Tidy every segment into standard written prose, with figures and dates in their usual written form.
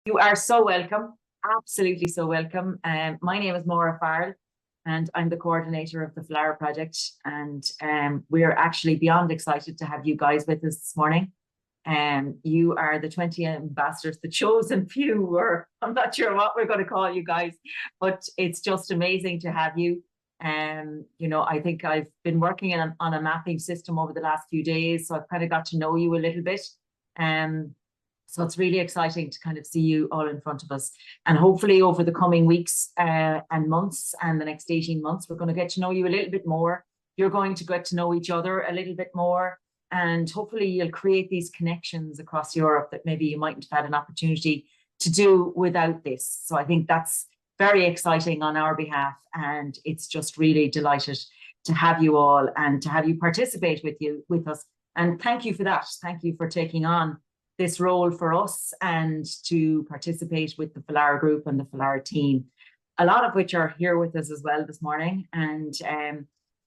You are so welcome, absolutely so welcome. My name is Maura Farrell, and I'm the coordinator of the FLIARA project. And we're actually beyond excited to have you guys with us this morning. You are the 20 ambassadors, the chosen few, or I'm not sure what we're going to call you guys, but it's just amazing to have you. You know, I think I've been working on a mapping system over the last few days, so I've kind of got to know you a little bit. So it's really exciting to kind of see you all in front of us. And hopefully over the coming weeks and months and the next 18 months, we're going to get to know you a little bit more. You're going to get to know each other a little bit more. And hopefully you'll create these connections across Europe that maybe you mightn't have had an opportunity to do without this. So I think that's very exciting on our behalf. And it's just really delighted to have you all and to have you participate with us. And thank you for that. Thank you for taking on this role for us and to participate with the FLIARA group and the FLIARA team, a lot of which are here with us as well this morning. And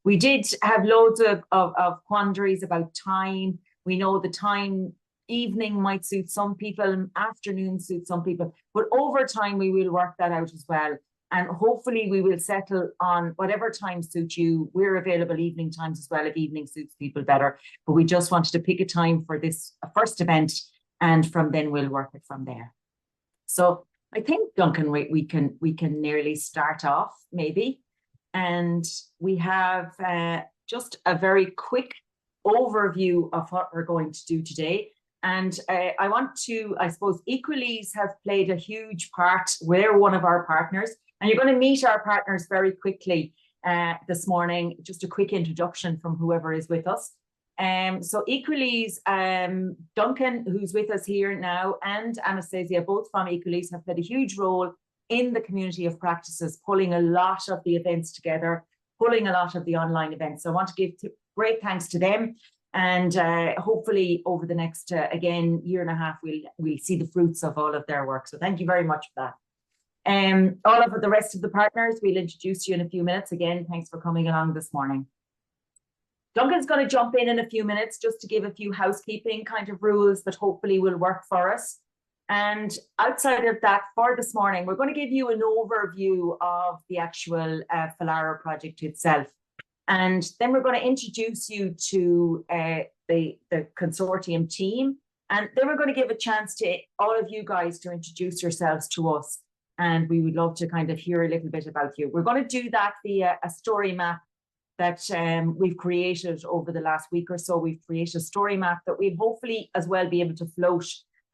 we did have loads of quandaries about time. We know the time, evening might suit some people, afternoon suits some people, but over time we will work that out as well. And hopefully we will settle on whatever time suits you. We're available evening times as well if evening suits people better. But we just wanted to pick a time for this first event, and from then we'll work it from there. So I think, Duncan, we can nearly start off maybe. And we have just a very quick overview of what we're going to do today. And I want to, I suppose, Equalese have played a huge part. We're one of our partners, and you're going to meet our partners very quickly this morning. Just a quick introduction from whoever is with us. So Equalese, Duncan, who's with us here now, and Anastasia, both from Equalese, have played a huge role in the community of practices, pulling a lot of the events together, pulling a lot of the online events. So I want to give great thanks to them. And hopefully over the next, again, year and a half, we'll see the fruits of all of their work. So thank you very much for that. All of the rest of the partners, we'll introduce you in a few minutes. Again, thanks for coming along this morning. Duncan's going to jump in a few minutes just to give a few housekeeping kind of rules that hopefully will work for us. And outside of that, for this morning, we're going to give you an overview of the actual FLIARA project itself. And then we're going to introduce you to the consortium team. And then we're going to give a chance to all of you guys to introduce yourselves to us. And we would love to kind of hear a little bit about you. We're going to do that via a story map that we've created over the last week or so. We've created a story map that we'll hopefully as well be able to float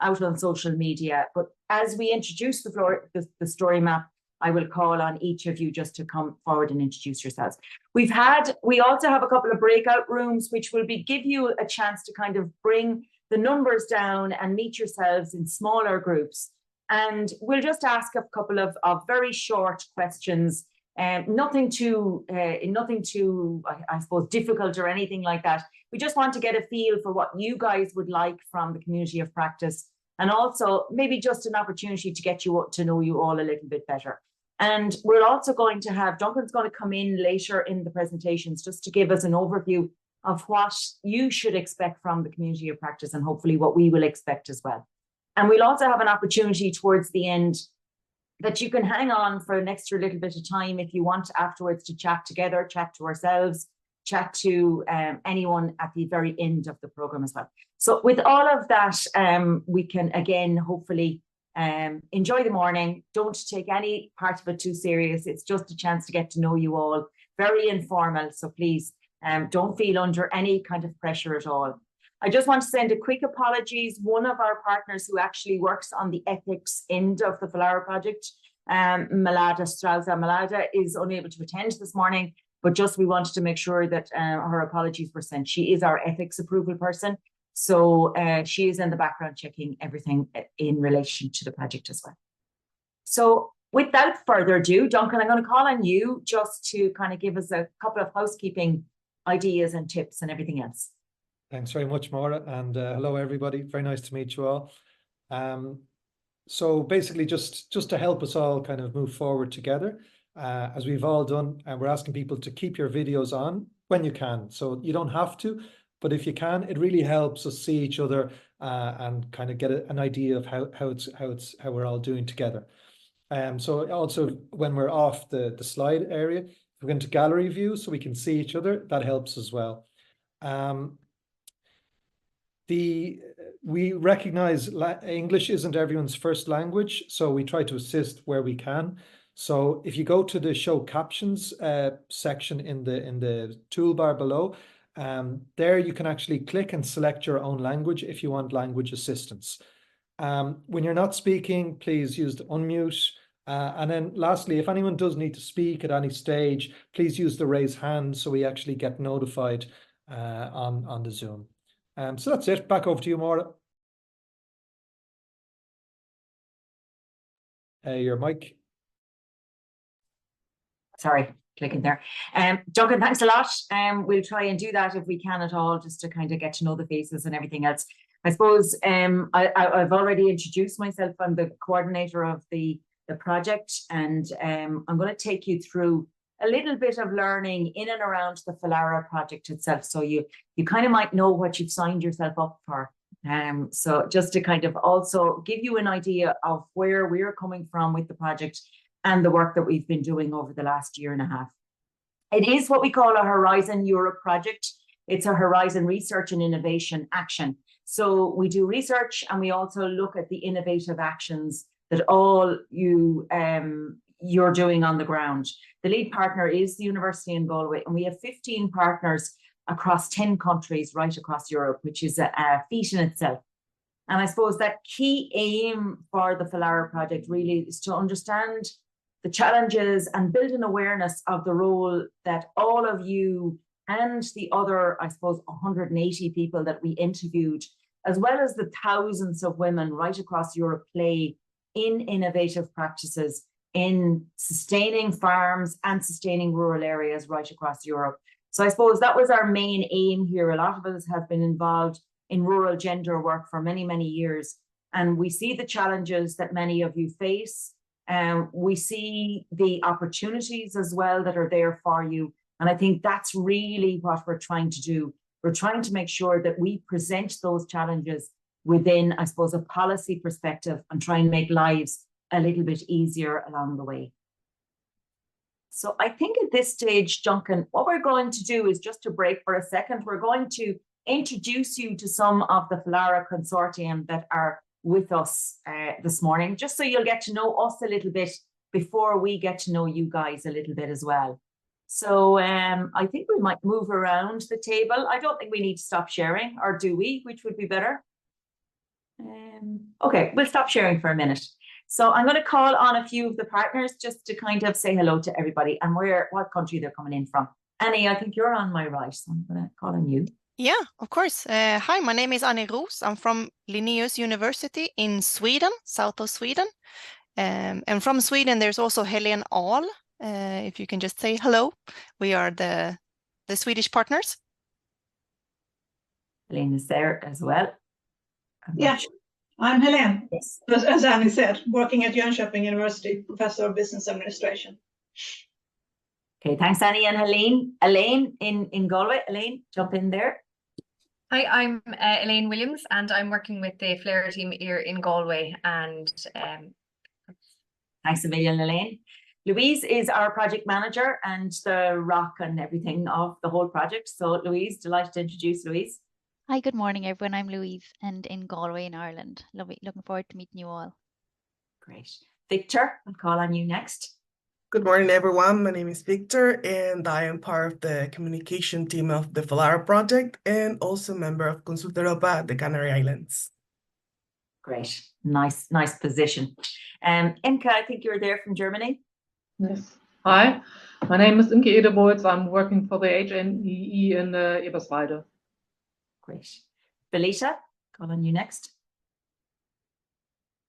out on social media. But as we introduce the story map, I will call on each of you just to come forward and introduce yourselves. We also have a couple of breakout rooms, which will give you a chance to kind of bring the numbers down and meet yourselves in smaller groups. And we'll just ask a couple of very short questions. Nothing too, I suppose, difficult or anything like that. We just want to get a feel for what you guys would like from the community of practice, and also maybe just an opportunity to get you to know you all a little bit better. And we're also going to have, Duncan's going to come in later in the presentations just to give us an overview of what you should expect from the community of practice and hopefully what we will expect as well. And we'll also have an opportunity towards the end that you can hang on for an extra little bit of time if you want afterwards to chat together, chat to ourselves, chat to anyone at the very end of the program as well. So with all of that, we can again, hopefully enjoy the morning. Don't take any part of it too serious. It's just a chance to get to know you all, very informal. So please don't feel under any kind of pressure at all. I just want to send a quick apologies. One of our partners who actually works on the ethics end of the FLIARA project, Malada, is unable to attend this morning, but just we wanted to make sure that her apologies were sent. She is our ethics approval person. So she is in the background checking everything in relation to the project as well. So without further ado, Duncan, I'm going to call on you just to kind of give us a couple of housekeeping ideas and tips and everything else. Thanks very much, Maura, and hello everybody. Very nice to meet you all. So basically just to help us all kind of move forward together, as we've all done, and we're asking people to keep your videos on when you can. So you don't have to, but if you can, it really helps us see each other and kind of get an idea of how we're all doing together. So also when we're off the slide area, if we go into gallery view so we can see each other, that helps as well. We recognize English isn't everyone's first language, so we try to assist where we can. So if you go to the show captions section in the toolbar below, there you can actually click and select your own language if you want language assistance. When you're not speaking, please use the unmute. And then lastly, if anyone does need to speak at any stage, please use the raise hand so we actually get notified on the Zoom. So that's it. Back over to you, Maura. Your mic. Sorry, clicking there. Duncan, thanks a lot. We'll try and do that if we can at all, just to kind of get to know the faces and everything else. I suppose I've already introduced myself. I'm the coordinator of the project, and I'm going to take you through a little bit of learning in and around the FLIARA project itself, so you kind of might know what you've signed yourself up for. So just to kind of also give you an idea of where we're coming from with the project and the work that we've been doing over the last year and a half. It is what we call a Horizon Europe project. It's a Horizon Research and Innovation Action. So we do research, and we also look at the innovative actions that all you're doing on the ground. The lead partner is the University in Galway, and we have 15 partners across 10 countries right across Europe, which is a feat in itself. And I suppose that key aim for the FLIARA project really is to understand the challenges and build an awareness of the role that all of you and the other, I suppose, 180 people that we interviewed, as well as the thousands of women right across Europe, play in innovative practices in sustaining farms and sustaining rural areas right across Europe. So I suppose that was our main aim here. A lot of us have been involved in rural gender work for many, many years, and we see the challenges that many of you face. We see the opportunities as well that are there for you. And I think that's really what we're trying to do. We're trying to make sure that we present those challenges within, I suppose, a policy perspective and try and make lives a little bit easier along the way. So I think at this stage, Duncan, what we're going to do is just to break for a second. We're going to introduce you to some of the FLIARA consortium that are with us this morning, just so you'll get to know us a little bit before we get to know you guys a little bit as well. So I think we might move around the table. I don't think we need to stop sharing, or do we? Which would be better? Okay, we'll stop sharing for a minute. So I'm going to call on a few of the partners just to kind of say hello to everybody and what country they're coming in from. Annie, I think you're on my right, so I'm going to call on you. Yeah, of course. Hi, my name is Annie Roos. I'm from Linnaeus University in Sweden, south of Sweden. And from Sweden, there's also Helene Ahl. If you can just say hello. We are the Swedish partners. Helene is there as well. Yeah, I'm Helene. Yes. As Annie said, working at Jönköping University, Professor of Business Administration. Okay, thanks, Annie and Helene. Elaine in Galway. Elaine, jump in there. Hi, I'm Elaine Williams, and I'm working with the FLIARA team here in Galway. And thanks a million, Elaine. Louise is our project manager and the rock and everything of the whole project. So Louise, delighted to introduce Louise. Hi, good morning, everyone. I'm Louise, and in Galway in Ireland. Looking forward to meeting you all. Great. Victor, I'll call on you next. Good morning, everyone. My name is Victor, and I am part of the communication team of the FLIARA project and also a member of Consulta Europa, the Canary Islands. Great. Nice position. Imke, I think you're there from Germany. Yes. Hi, my name is Imke Edebolz. I'm working for the HNEE in Eberswalde. Great. Belita, call on you next.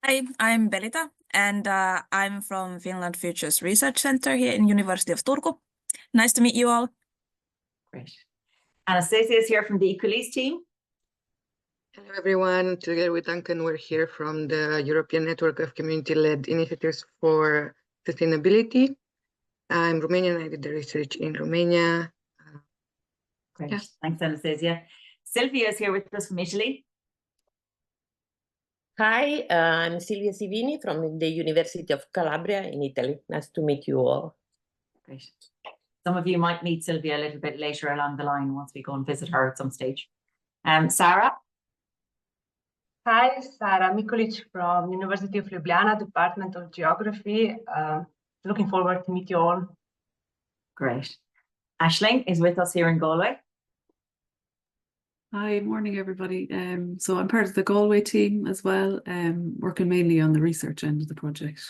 Hi, I'm Belita, and I'm from Finland Futures Research Center here in University of Turku. Nice to meet you all. Great. Anastasia is here from the Equalise team. Hello, everyone. Together with Duncan, we're here from the European Network of Community-Led Initiatives for Sustainability. I'm Romanian. I did the research in Romania. Great. Yeah. Thanks, Anastasia. Sylvia is here with us from Italy. Hi, I'm Silvia Sivini from the University of Calabria in Italy. Nice to meet you all. Great. Some of you might meet Sylvia a little bit later along the line once we go and visit her at some stage. Sarah? Hi, Sara Mikulic from University of Ljubljana, Department of Geography. Looking forward to meet you all. Great. Aisling is with us here in Galway. Hi, morning everybody. So I'm part of the Galway team as well, working mainly on the research end of the project.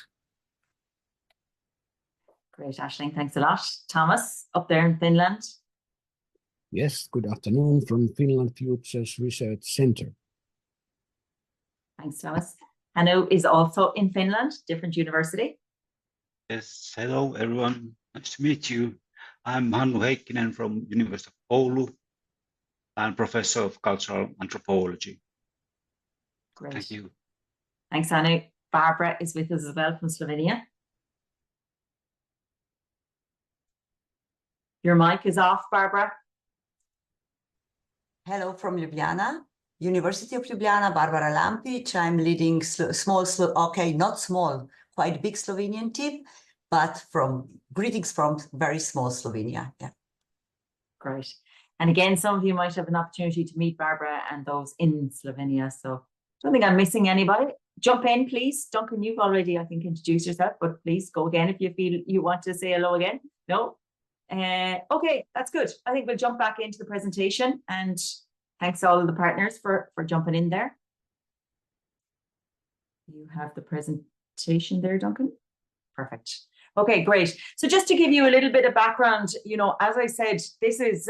Great, Aisling, thanks a lot. Thomas, up there in Finland. Yes, good afternoon from Finland Futures Research Center. Thanks, Thomas. Hannu is also in Finland, different university. Yes, hello everyone. Nice to meet you. I'm Hannu Heikkinen from University of Oulu. I'm professor of cultural anthropology. Great. Thank you. Thanks, Hannu. Barbara is with us as well from Slovenia. Your mic is off, Barbara. Hello from Ljubljana, University of Ljubljana, Barbara Lampic. I'm leading not small, quite big Slovenian team, but greetings from very small Slovenia. Yeah. Great. And again, some of you might have an opportunity to meet Barbara and those in Slovenia. So I don't think I'm missing anybody. Jump in, please. Duncan, you've already, I think, introduced yourself, but please go again if you feel you want to say hello again. No? Okay, that's good. I think we'll jump back into the presentation, and thanks to all of the partners for jumping in there. You have the presentation there, Duncan. Perfect. Okay, great. So just to give you a little bit of background, as I said, this is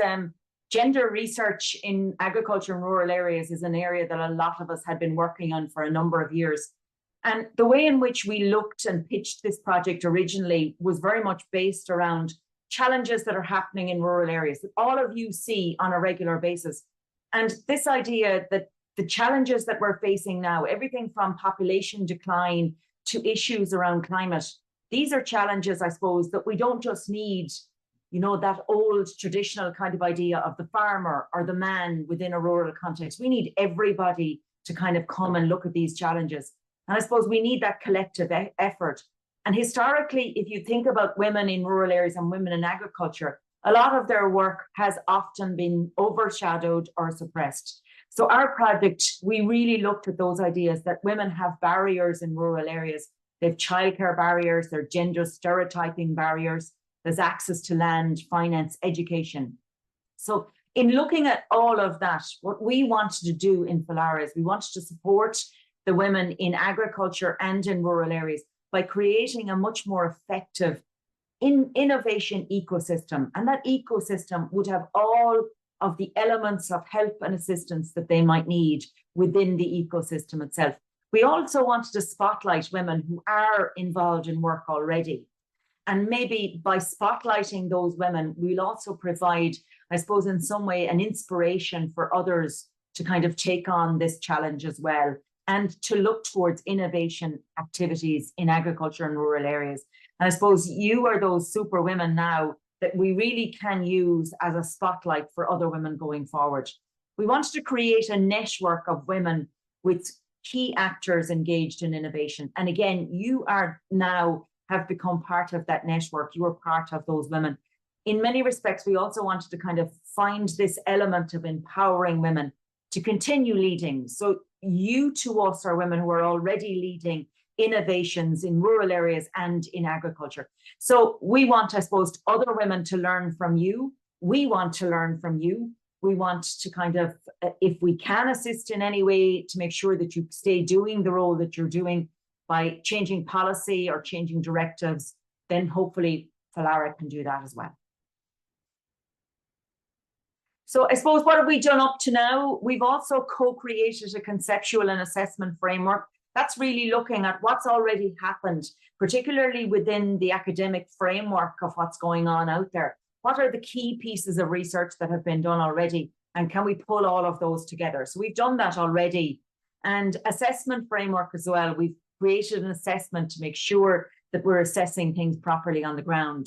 gender research in agriculture and rural areas is an area that a lot of us had been working on for a number of years. And the way in which we looked and pitched this project originally was very much based around challenges that are happening in rural areas that all of you see on a regular basis. And this idea that the challenges that we're facing now, everything from population decline to issues around climate, these are challenges, I suppose, that we don't just need, that old traditional kind of idea of the farmer or the man within a rural context. We need everybody to kind of come and look at these challenges. And I suppose we need that collective effort. And historically, if you think about women in rural areas and women in agriculture, a lot of their work has often been overshadowed or suppressed. So our project, we really looked at those ideas that women have barriers in rural areas. They have childcare barriers, there are gender stereotyping barriers, there's access to land, finance, education. So in looking at all of that, what we wanted to do in FLIARA is we wanted to support the women in agriculture and in rural areas by creating a much more effective innovation ecosystem. And that ecosystem would have all of the elements of help and assistance that they might need within the ecosystem itself. We also wanted to spotlight women who are involved in work already. And maybe by spotlighting those women, we'll also provide, I suppose, in some way, an inspiration for others to kind of take on this challenge as well, and to look towards innovation activities in agriculture and rural areas. And I suppose you are those super women now that we really can use as a spotlight for other women going forward. We wanted to create a network of women with key actors engaged in innovation. And again, you are now have become part of that network. You are part of those women. In many respects, we also wanted to kind of find this element of empowering women to continue leading. So you to us are women who are already leading innovations in rural areas and in agriculture. So we want, I suppose, other women to learn from you. We want to learn from you. We want to kind of, if we can assist in any way to make sure that you stay doing the role that you're doing by changing policy or changing directives, then hopefully FLIARA can do that as well. So I suppose what have we done up to now? We've also co-created a conceptual and assessment framework that's really looking at what's already happened, particularly within the academic framework of what's going on out there. What are the key pieces of research that have been done already? And can we pull all of those together? So we've done that already. And assessment framework as well. We've created an assessment to make sure that we're assessing things properly on the ground.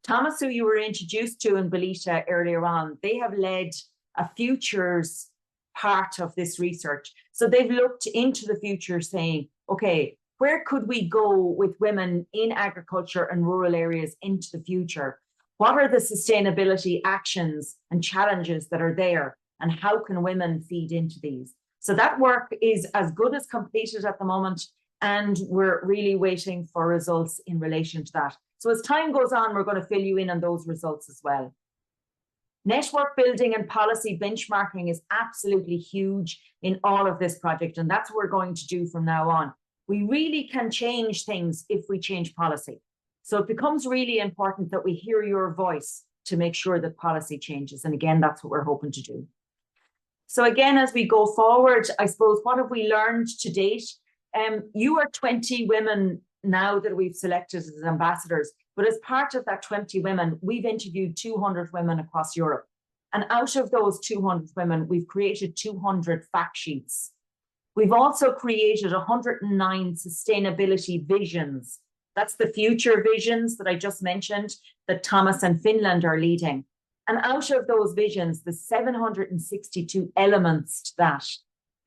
Thomas, who you were introduced to, and Belita earlier on, they have led a futures part of this research. So they've looked into the future saying, okay, where could we go with women in agriculture and rural areas into the future? What are the sustainability actions and challenges that are there? And how can women feed into these? So that work is as good as completed at the moment, and we're really waiting for results in relation to that. So as time goes on, we're going to fill you in on those results as well. Network building and policy benchmarking is absolutely huge in all of this project, and that's what we're going to do from now on. We really can change things if we change policy. So it becomes really important that we hear your voice to make sure that policy changes. And again, that's what we're hoping to do. So again, as we go forward, I suppose, what have we learned to date? You are 20 women now that we've selected as ambassadors, but as part of that 20 women, we've interviewed 200 women across Europe. And out of those 200 women, we've created 200 fact sheets. We've also created 109 sustainability visions. That's the future visions that I just mentioned that Thomas and Finland are leading. And out of those visions, there's 762 elements to that.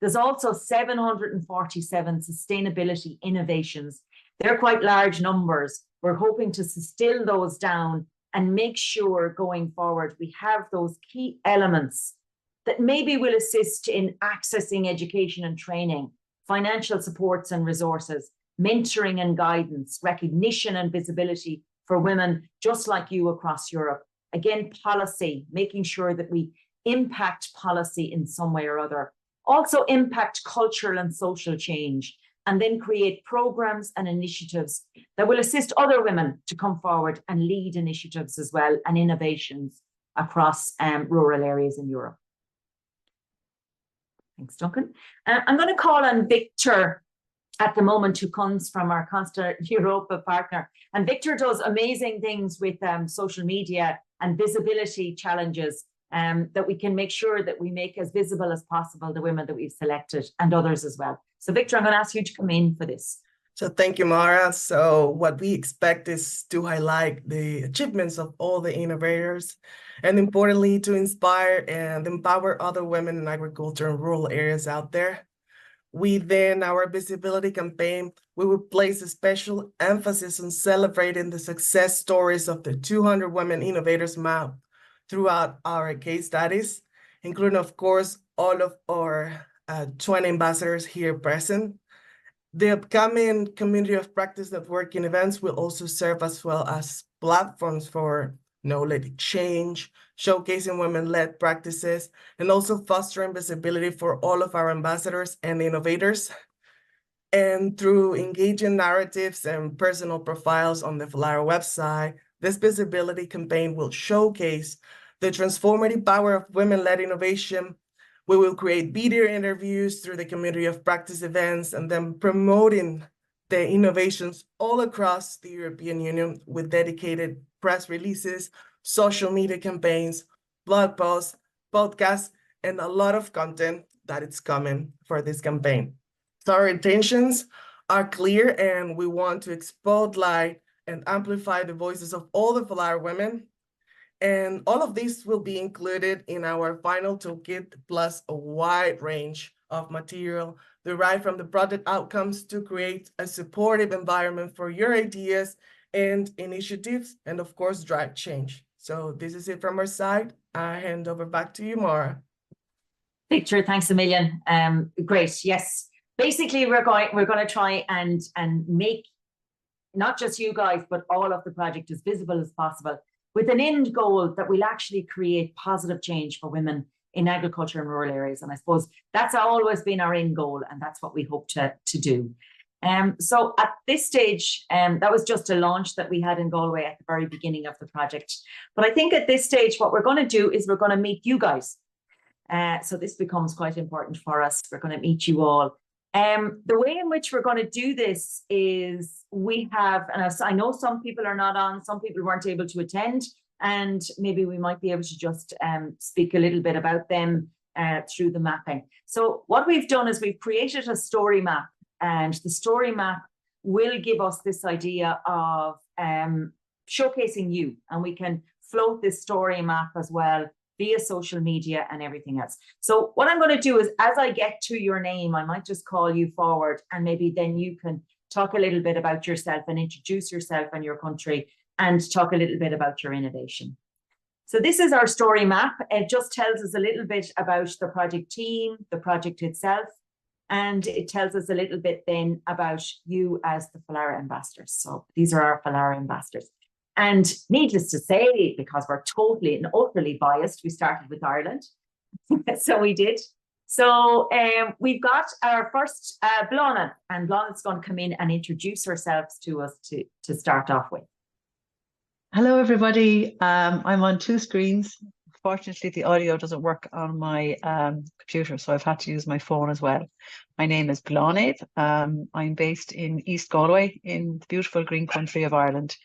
There's also 747 sustainability innovations. They're quite large numbers. We're hoping to distill those down and make sure going forward we have those key elements that maybe will assist in accessing education and training, financial supports and resources, mentoring and guidance, recognition and visibility for women just like you across Europe. Again, policy, making sure that we impact policy in some way or other. Also impact cultural and social change, and then create programs and initiatives that will assist other women to come forward and lead initiatives as well and innovations across rural areas in Europe. Thanks, Duncan. I'm going to call on Victor at the moment, who comes from our Constant Europa partner. And Victor does amazing things with social media and visibility challenges that we can make sure that we make as visible as possible the women that we've selected and others as well. So Victor, I'm going to ask you to come in for this. So thank you, Mara. So what we expect is to highlight the achievements of all the innovators, and importantly, to inspire and empower other women in agriculture and rural areas out there. Within our visibility campaign, we will place a special emphasis on celebrating the success stories of the 200 women innovators mapped throughout our case studies, including, of course, all of our 20 ambassadors here present. The upcoming Community of Practice networking events will also serve as well as platforms for knowledge exchange, showcasing women-led practices, and also fostering visibility for all of our ambassadors and innovators. And through engaging narratives and personal profiles on the FLIARA website, this visibility campaign will showcase the transformative power of women-led innovation. We will create video interviews through the Community of Practice events, and then promoting the innovations all across the European Union with dedicated press releases, social media campaigns, blog posts, podcasts, and a lot of content that is coming for this campaign. So our intentions are clear, and we want to spotlight and amplify the voices of all the FLIARA women. And all of this will be included in our final toolkit, plus a wide range of material derived from the project outcomes to create a supportive environment for your ideas and initiatives, and of course, drive change. So this is it from our side. I hand over back to you, Mara. Victor, thanks a million. Great, yes. Basically, we're going to try and make not just you guys, but all of the project as visible as possible, with an end goal that will actually create positive change for women in agriculture and rural areas. And I suppose that's always been our end goal, and that's what we hope to do. So at this stage, that was just a launch that we had in Galway at the very beginning of the project. But I think at this stage, what we're going to do is we're going to meet you guys. So this becomes quite important for us. We're going to meet you all. The way in which we're going to do this is we have, and I know some people are not on, some people weren't able to attend, and maybe we might be able to just speak a little bit about them through the mapping. So what we've done is we've created a story map, and the story map will give us this idea of showcasing you, and we can float this story map as well via social media and everything else. So what I'm going to do is, as I get to your name, I might just call you forward, and maybe then you can talk a little bit about yourself and introduce yourself and your country and talk a little bit about your innovation. So this is our story map. It just tells us a little bit about the project team, the project itself, and it tells us a little bit then about you as the FLIARA ambassadors. So these are our FLIARA ambassadors. And needless to say, because we're totally and utterly biased, we started with Ireland. So we did. So we've got our first Blana, and Blana's going to come in and introduce herself to us to start off with. Hello, everybody. I'm on two screens. Fortunately, the audio doesn't work on my computer, so I've had to use my phone as well. My name is Blana. I'm based in East Galway in the beautiful green country of Ireland.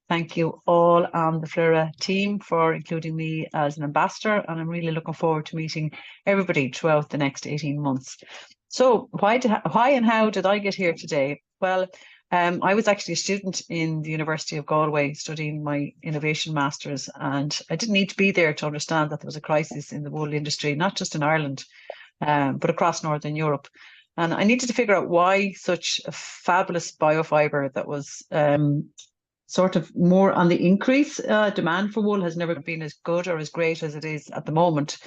Thank you all on the FLIARA team for including me as an ambassador, and I'm really looking forward to meeting everybody throughout the next 18 months. So why and how did I get here today? Well, I was actually a student in the University of Galway studying my innovation masters, and I didn't need to be there to understand that there was a crisis in the wool industry, not just in Ireland, but across Northern Europe. And I needed to figure out why such a fabulous biofibre that was sort of more on the increase. Demand for wool has never been as good or as great as it is at the moment.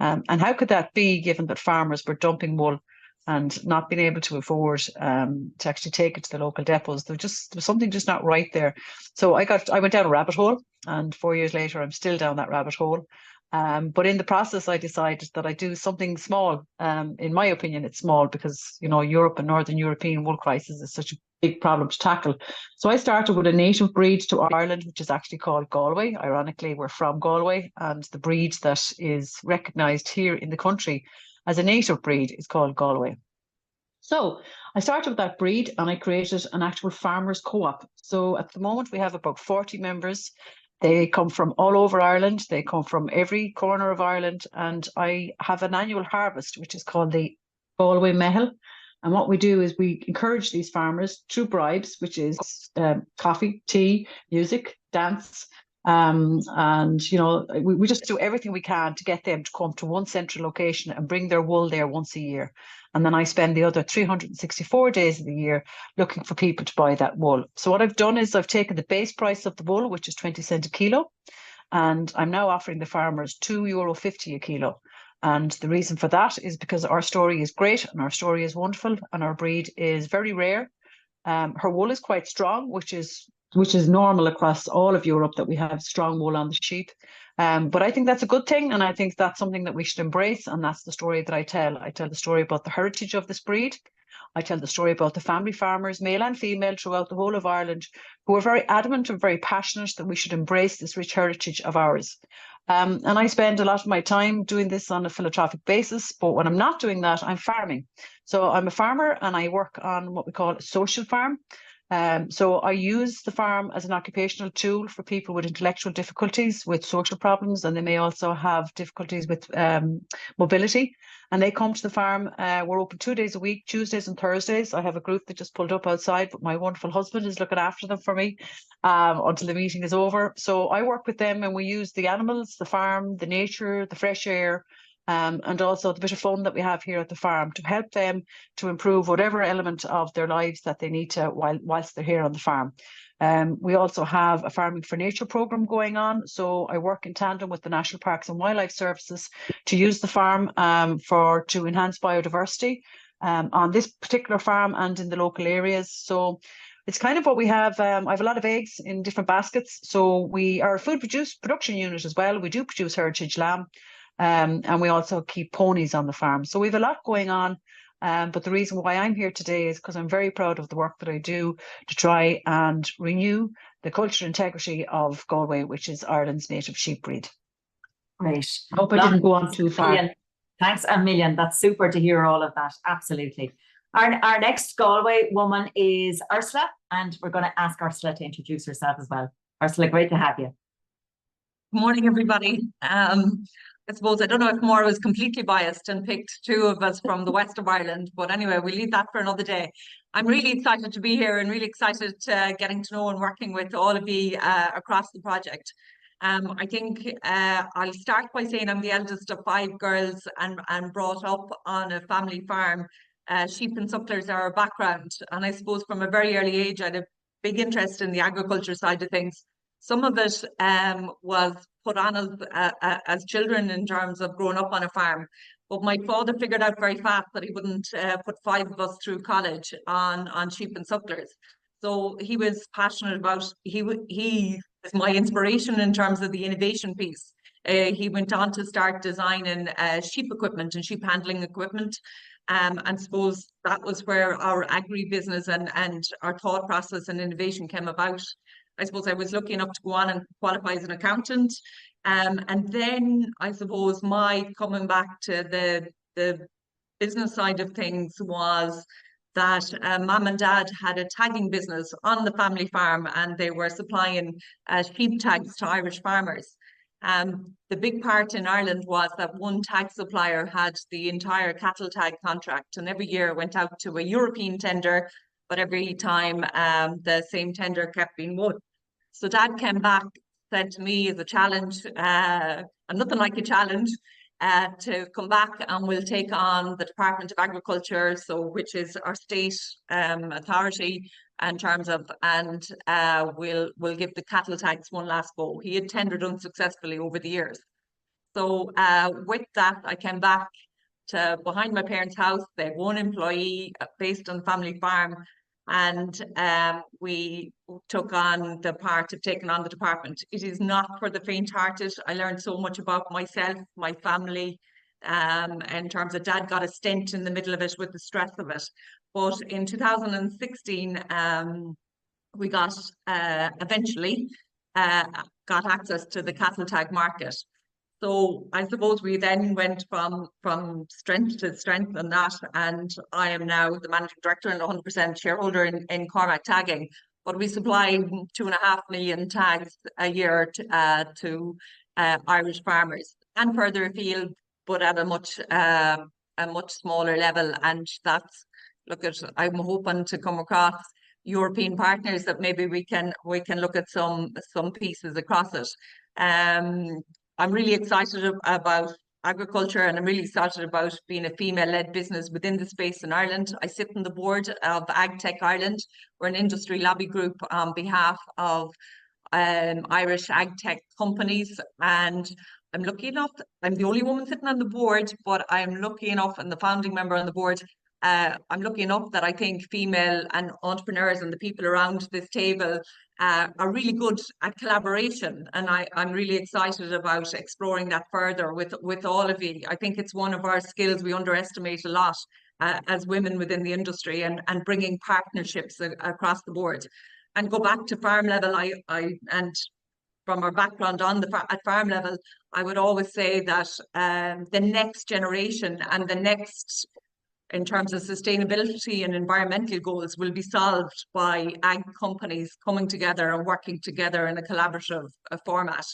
And how could that be, given that farmers were dumping wool and not being able to afford to actually take it to the local depots? There was something just not right there. So I went down a rabbit hole, and 4 years later, I'm still down that rabbit hole. But in the process, I decided that I'd do something small. In my opinion, it's small because, you know, Europe and Northern European wool crisis is such a big problem to tackle. So I started with a native breed to Ireland, which is actually called Galway. Ironically, we're from Galway, and the breed that is recognised here in the country as a native breed is called Galway. So I started with that breed, and I created an actual farmers co-op. So at the moment, we have about 40 members. They come from all over Ireland. They come from every corner of Ireland. And I have an annual harvest, which is called the Galway Mehel. And what we do is we encourage these farmers through bribes, which is coffee, tea, music, dance. And, you know, we just do everything we can to get them to come to one central location and bring their wool there once a year. And then I spend the other 364 days of the year looking for people to buy that wool. So what I've done is I've taken the base price of the wool, which is 20 cents a kilo, and I'm now offering the farmers €2.50 a kilo. And the reason for that is because our story is great and our story is wonderful and our breed is very rare. Her wool is quite strong, which is normal across all of Europe, that we have strong wool on the sheep. But I think that's a good thing, and I think that's something that we should embrace, and that's the story that I tell. I tell the story about the heritage of this breed. I tell the story about the family farmers, male and female, throughout the whole of Ireland, who are very adamant and very passionate that we should embrace this rich heritage of ours. And I spend a lot of my time doing this on a philanthropic basis, but when I'm not doing that, I'm farming. So I'm a farmer, and I work on what we call a social farm. So I use the farm as an occupational tool for people with intellectual difficulties, with social problems, and they may also have difficulties with mobility. And they come to the farm. We're open 2 days a week, Tuesdays and Thursdays. I have a group that just pulled up outside, but my wonderful husband is looking after them for me until the meeting is over. So I work with them, and we use the animals, the farm, the nature, the fresh air, and also the bit of fun that we have here at the farm to help them to improve whatever element of their lives that they need to whilst they're here on the farm. We also have a Farming for Nature programme going on. So I work in tandem with the National Parks and Wildlife Services to use the farm to enhance biodiversity on this particular farm and in the local areas. So it's kind of what we have. I have a lot of eggs in different baskets. So we are a food production unit as well. We do produce heritage lamb. And we also keep ponies on the farm. So we have a lot going on. But the reason why I'm here today is because I'm very proud of the work that I do to try and renew the cultural integrity of Galway, which is Ireland's native sheep breed. Great. I hope I didn't go on too far. Thanks a million. That's super to hear all of that. Absolutely. Our next Galway woman is Ursula, and we're going to ask Ursula to introduce herself as well. Ursula, great to have you. Good morning, everybody. I suppose I don't know if Maura was completely biased and picked two of us from the west of Ireland, but anyway, we'll leave that for another day. I'm really excited to be here and really excited getting to know and working with all of you across the project. I think I'll start by saying I'm the eldest of 5 girls and brought up on a family farm. Sheep and sucklers are our background. And I suppose from a very early age, I had a big interest in the agriculture side of things. Some of it was put on us as children in terms of growing up on a farm. But my father figured out very fast that he wouldn't put 5 of us through college on sheep and sucklers. So he was passionate about, he is my inspiration in terms of the innovation piece. He went on to start designing sheep equipment and sheep handling equipment. And suppose that was where our agri-business and our thought process and innovation came about. I suppose I was lucky enough to go on and qualify as an accountant. And then I suppose my coming back to the business side of things was that mum and dad had a tagging business on the family farm, and they were supplying sheep tags to Irish farmers. The big part in Ireland was that one tag supplier had the entire cattle tag contract, and every year went out to a European tender, but every time the same tender kept being won. So Dad came back, said to me as a challenge, and nothing like a challenge, to come back and we'll take on the Department of Agriculture, so which is our state authority in terms of, and we'll give the cattle tags one last go. He had tendered unsuccessfully over the years. So with that, I came back to behind my parents' house. They had one employee based on the family farm, and we took on the part of taking on the department. It is not for the faint-hearted. I learned so much about myself, my family, in terms of Dad got a stent in the middle of it with the stress of it. But in 2016, we got eventually got access to the cattle tag market. So I suppose we then went from strength to strength in that, and I am now the managing director and 100% shareholder in Cormac Tagging. But we supply 2.5 million tags a year to Irish farmers and further afield, but at a much smaller level. And that's, I'm hoping to come across European partners that maybe we can look at some pieces across it. I'm really excited about agriculture, and I'm really excited about being a female-led business within the space in Ireland. I sit on the board of AgTech Ireland. We're an industry lobby group on behalf of Irish AgTech companies, and I'm lucky enough, I'm the only woman sitting on the board, but I'm lucky enough, and the founding member on the board, I'm lucky enough that I think female and entrepreneurs and the people around this table are really good at collaboration, and I'm really excited about exploring that further with all of you. I think it's one of our skills we underestimate a lot as women within the industry, and bringing partnerships across the board. And go back to farm level, and from our background at farm level, I would always say that the next generation and the next, in terms of sustainability and environmental goals, will be solved by ag companies coming together and working together in a collaborative format.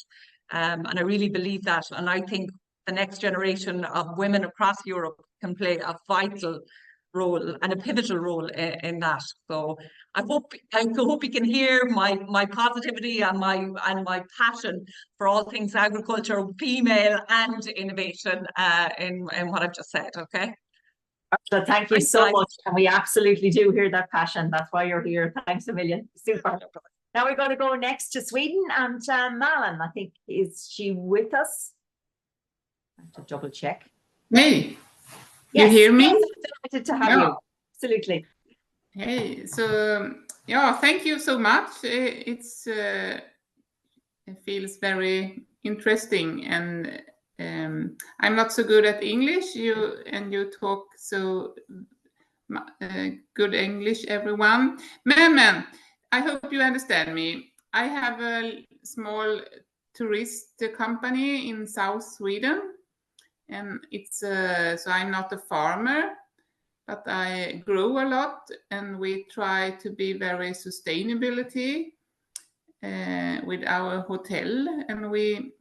And I really believe that. And I think the next generation of women across Europe can play a vital role and a pivotal role in that. So I hope you can hear my positivity and my passion for all things agriculture, female and innovation in what I've just said. Okay. So thank you so much, and we absolutely do hear that passion. That's why you're here. Thanks a million. Super. Now we're going to go next to Sweden, and Malin, I think, is she with us? I have to double check. Hey, yes, you hear me? Yes, delighted to have you. Absolutely. Hey, so yeah, thank you so much. It feels very interesting, and I'm not so good at English. You talk so good English, everyone. Men, I hope you understand me. I have a small tourist company in South Sweden, and it's so I'm not a farmer, but I grow a lot, and we try to be very sustainability with our hotel, and we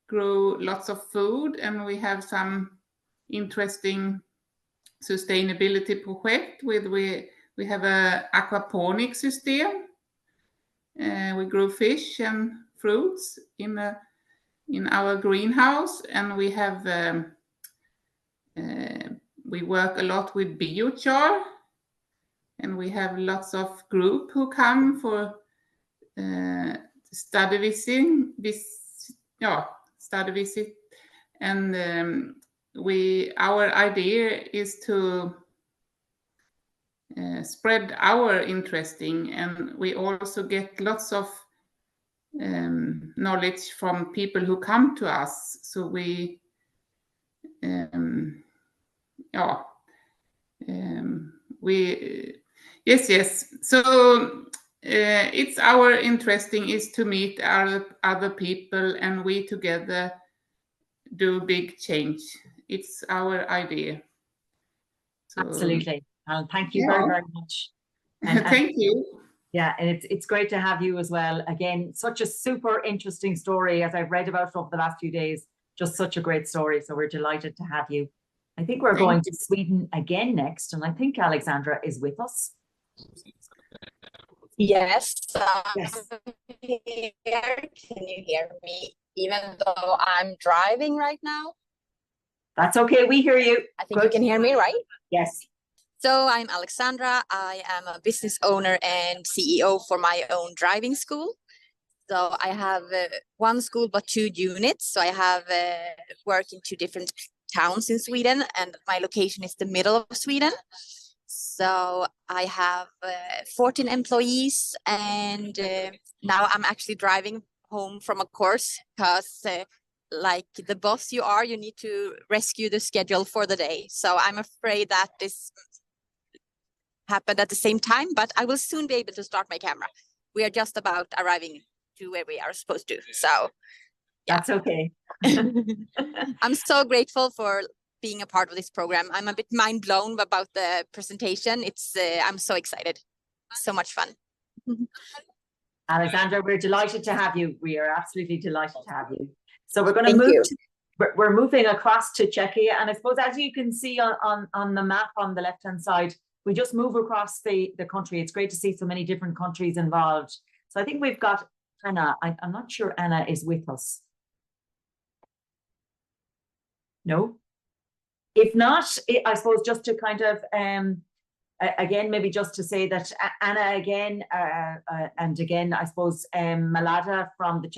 grow lots of food, and we have some interesting sustainability project with we have a aquaponic system. We grow fish and fruits in our greenhouse, and we have we work a lot with biochar, and we have lots of group who come for study visit, and our idea is to spread our interesting, and we also get lots of knowledge from people who come to us. So we yes. So it's our interesting is to meet other people, and we together do big change. It's our idea. So, absolutely. Thank you very, very much. Thank you. Yeah, and it's great to have you as well. Again, such a super interesting story as I've read about over the last few days. Just such a great story. So we're delighted to have you. I think we're going to Sweden again next, and I think Alexandra is with us. Yes, yes. Here. Can you hear me even though I'm driving right now? That's okay, we hear you. I think you can hear me, right? Yes. So I'm Alexandra. I am a business owner and CEO for my own driving school. So I have one school but 2 units. So I have work in 2 different towns in Sweden, and my location is the middle of Sweden. So I have 14 employees, and now I'm actually driving home from a course because like the boss you are, you need to rescue the schedule for the day. So I'm afraid that this happened at the same time, but I will soon be able to start my camera. We are just about arriving to where we are supposed to. So yeah. That's okay. I'm so grateful for being a part of this program. I'm a bit mind blown about the presentation. I'm so excited. So much fun. Alexandra, we're delighted to have you. We are absolutely delighted to have you. So we're going to move. We're moving across to Czechia, and I suppose as you can see on the map on the left-hand side, we just move across the country. It's great to see so many different countries involved. So I think we've got Anna. I'm not sure Anna is with us. No? If not, I suppose just to kind of, again, maybe just to say that Anna again, and again, I suppose Malada from the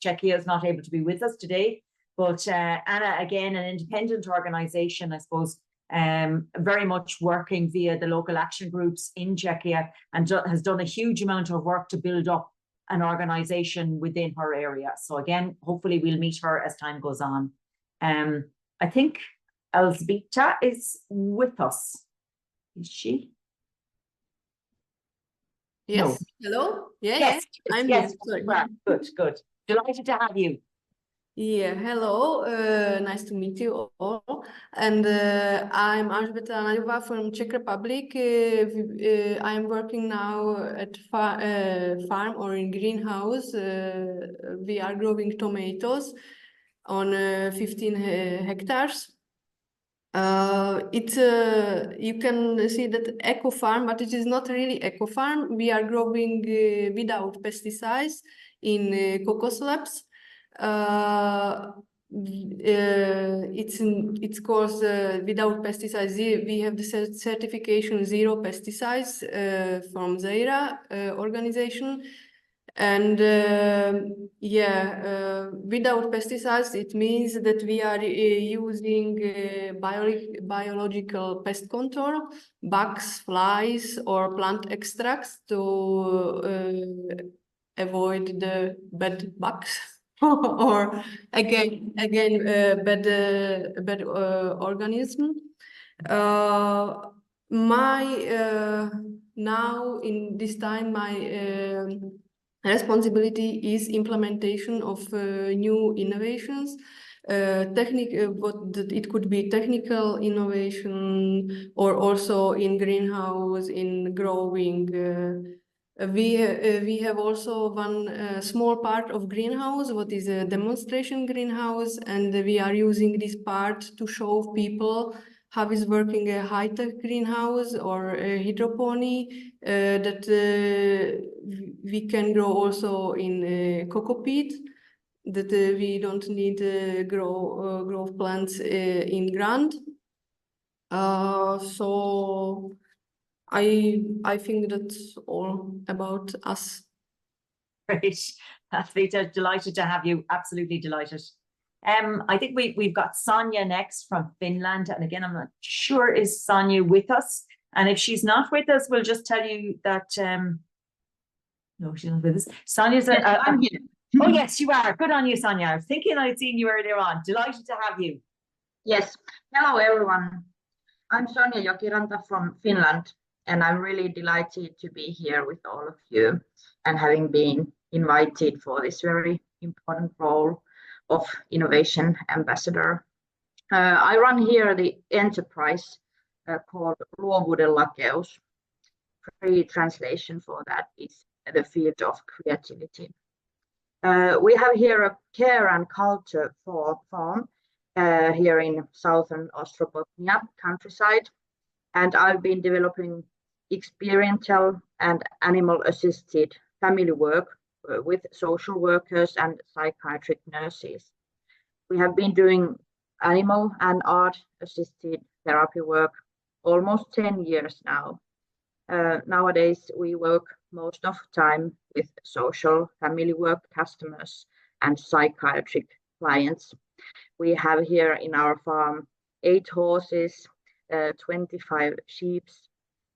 Czechia is not able to be with us today, but Anna, again, an independent organization, I suppose, very much working via the local action groups in Czechia, and has done a huge amount of work to build up an organization within her area. So again, hopefully we'll meet her as time goes on. I think Elzbieta is with us. Is she? Yes. No. Hello? Yeah, yes. yeah. I'm yes. here. Sorry. Good. Delighted to have you. Yeah, hello. Nice to meet you all. And I'm Elzbieta Naďová from Czech Republic. I'm working now at farm or in greenhouse. We are growing tomatoes on 15 hectares. You can see that eco farm, but it is not really eco farm. We are growing without pesticides in cocoa slabs. It's course without pesticides. We have the certification 0 pesticides from Zaira organization. And without pesticides, it means that we are using biological pest control, bugs, flies, or plant extracts to avoid the bad bugs or again bad organism. Now in this time my responsibility is implementation of new innovations. It could be technical innovation or also in greenhouse, in growing. We have also one small part of greenhouse, what is a demonstration greenhouse, and we are using this part to show people how is working a high-tech greenhouse or a hydroponic that we can grow also in cocoa peat, that we don't need grow plants in ground. So I think that's all about us. Great. Rita, delighted to have you. Absolutely delighted. I think we've got Sonia next from Finland. And again, I'm not sure, is Sonia with us? And if she's not with us, we'll just tell you that, no, she's not with us. Sonia's I'm here. Oh, yes, you are. Good on you, Sonia. I was thinking I'd seen you earlier on. Delighted to have you. Yes. Hello, everyone. I'm Sonia Jokiranta from Finland, and I'm really delighted to be here with all of you and having been invited for this very important role of innovation ambassador. I run here the enterprise called Luovuuden lakeus. Free translation for that is the field of creativity. We have here a care and culture farm here in southern Ostrobothnia countryside, and I've been developing experiential and animal-assisted family work with social workers and psychiatric nurses. We have been doing animal and art-assisted therapy work almost 10 years now. Nowadays, we work most of the time with social family work customers and psychiatric clients. We have here in our farm 8 horses, 25 sheep,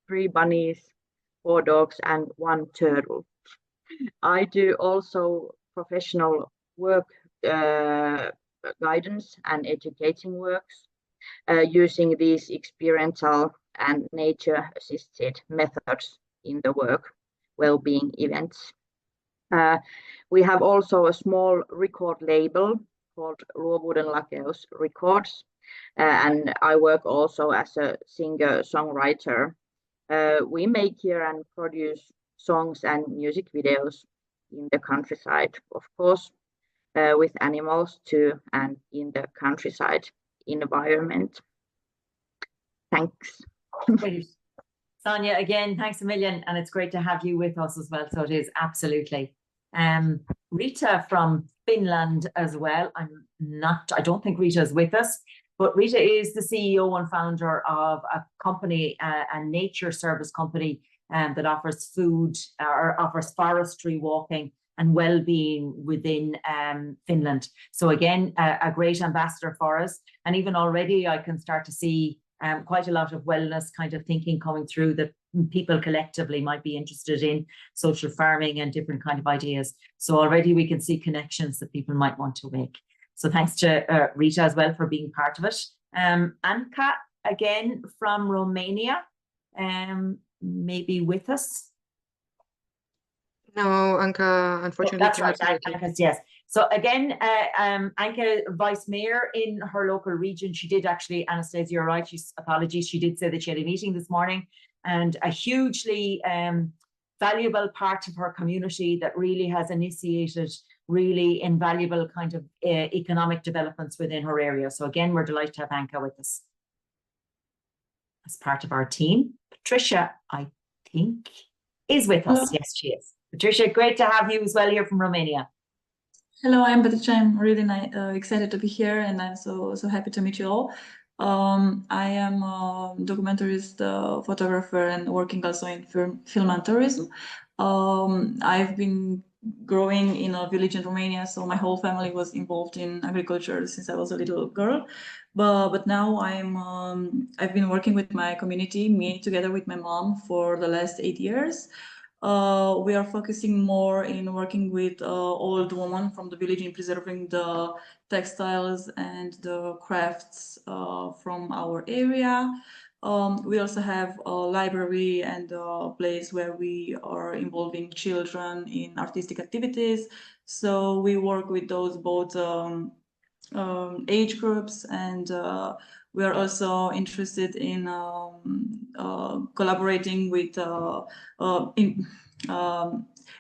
3 bunnies, 4 dogs, and 1 turtle. I do also professional work guidance and educating works using these experiential and nature-assisted methods in the work well-being events. We have also a small record label called Luovuuden lakeus Records, and I work also as a singer-songwriter. We make here and produce songs and music videos in the countryside, of course, with animals too, and in the countryside environment. Thanks. Great. Sonia, again, thanks a million, and it's great to have you with us as well. So it is, absolutely. Rita from Finland as well. I don't think Rita is with us, but Rita is the CEO and founder of a company, a nature service company that offers food or offers forestry walking and well-being within Finland. So again, a great ambassador for us. And even already I can start to see quite a lot of wellness kind of thinking coming through that people collectively might be interested in social farming and different kind of ideas. So already we can see connections that people might want to make. So thanks to Rita as well for being part of it. Anka, again, from Romania, maybe with us? No, Anka, unfortunately. That's right, Anka, yes. So again, Anka, Vice Mayor in her local region, she did actually, Anastasia, you're right, apologies, she did say that she had a meeting this morning, and a hugely valuable part of her community that really has initiated really invaluable kind of economic developments within her area. So again, we're delighted to have Anka with us as part of our team. Patricia, I think, is with us. Hello. Yes, she is. Patricia, great to have you as well here from Romania. Hello, I'm Patricia. I'm really excited to be here, and I'm so happy to meet you all. I am a documentarist, photographer, and working also in film and tourism. I've been growing in a village in Romania, so my whole family was involved in agriculture since I was a little girl. But now I've been working with my community, me together with my mom, for the last 8 years. We are focusing more in working with old women from the village in preserving the textiles and the crafts from our area. We also have a library and a place where we are involving children in artistic activities. So we work with those both age groups, and we are also interested in collaborating with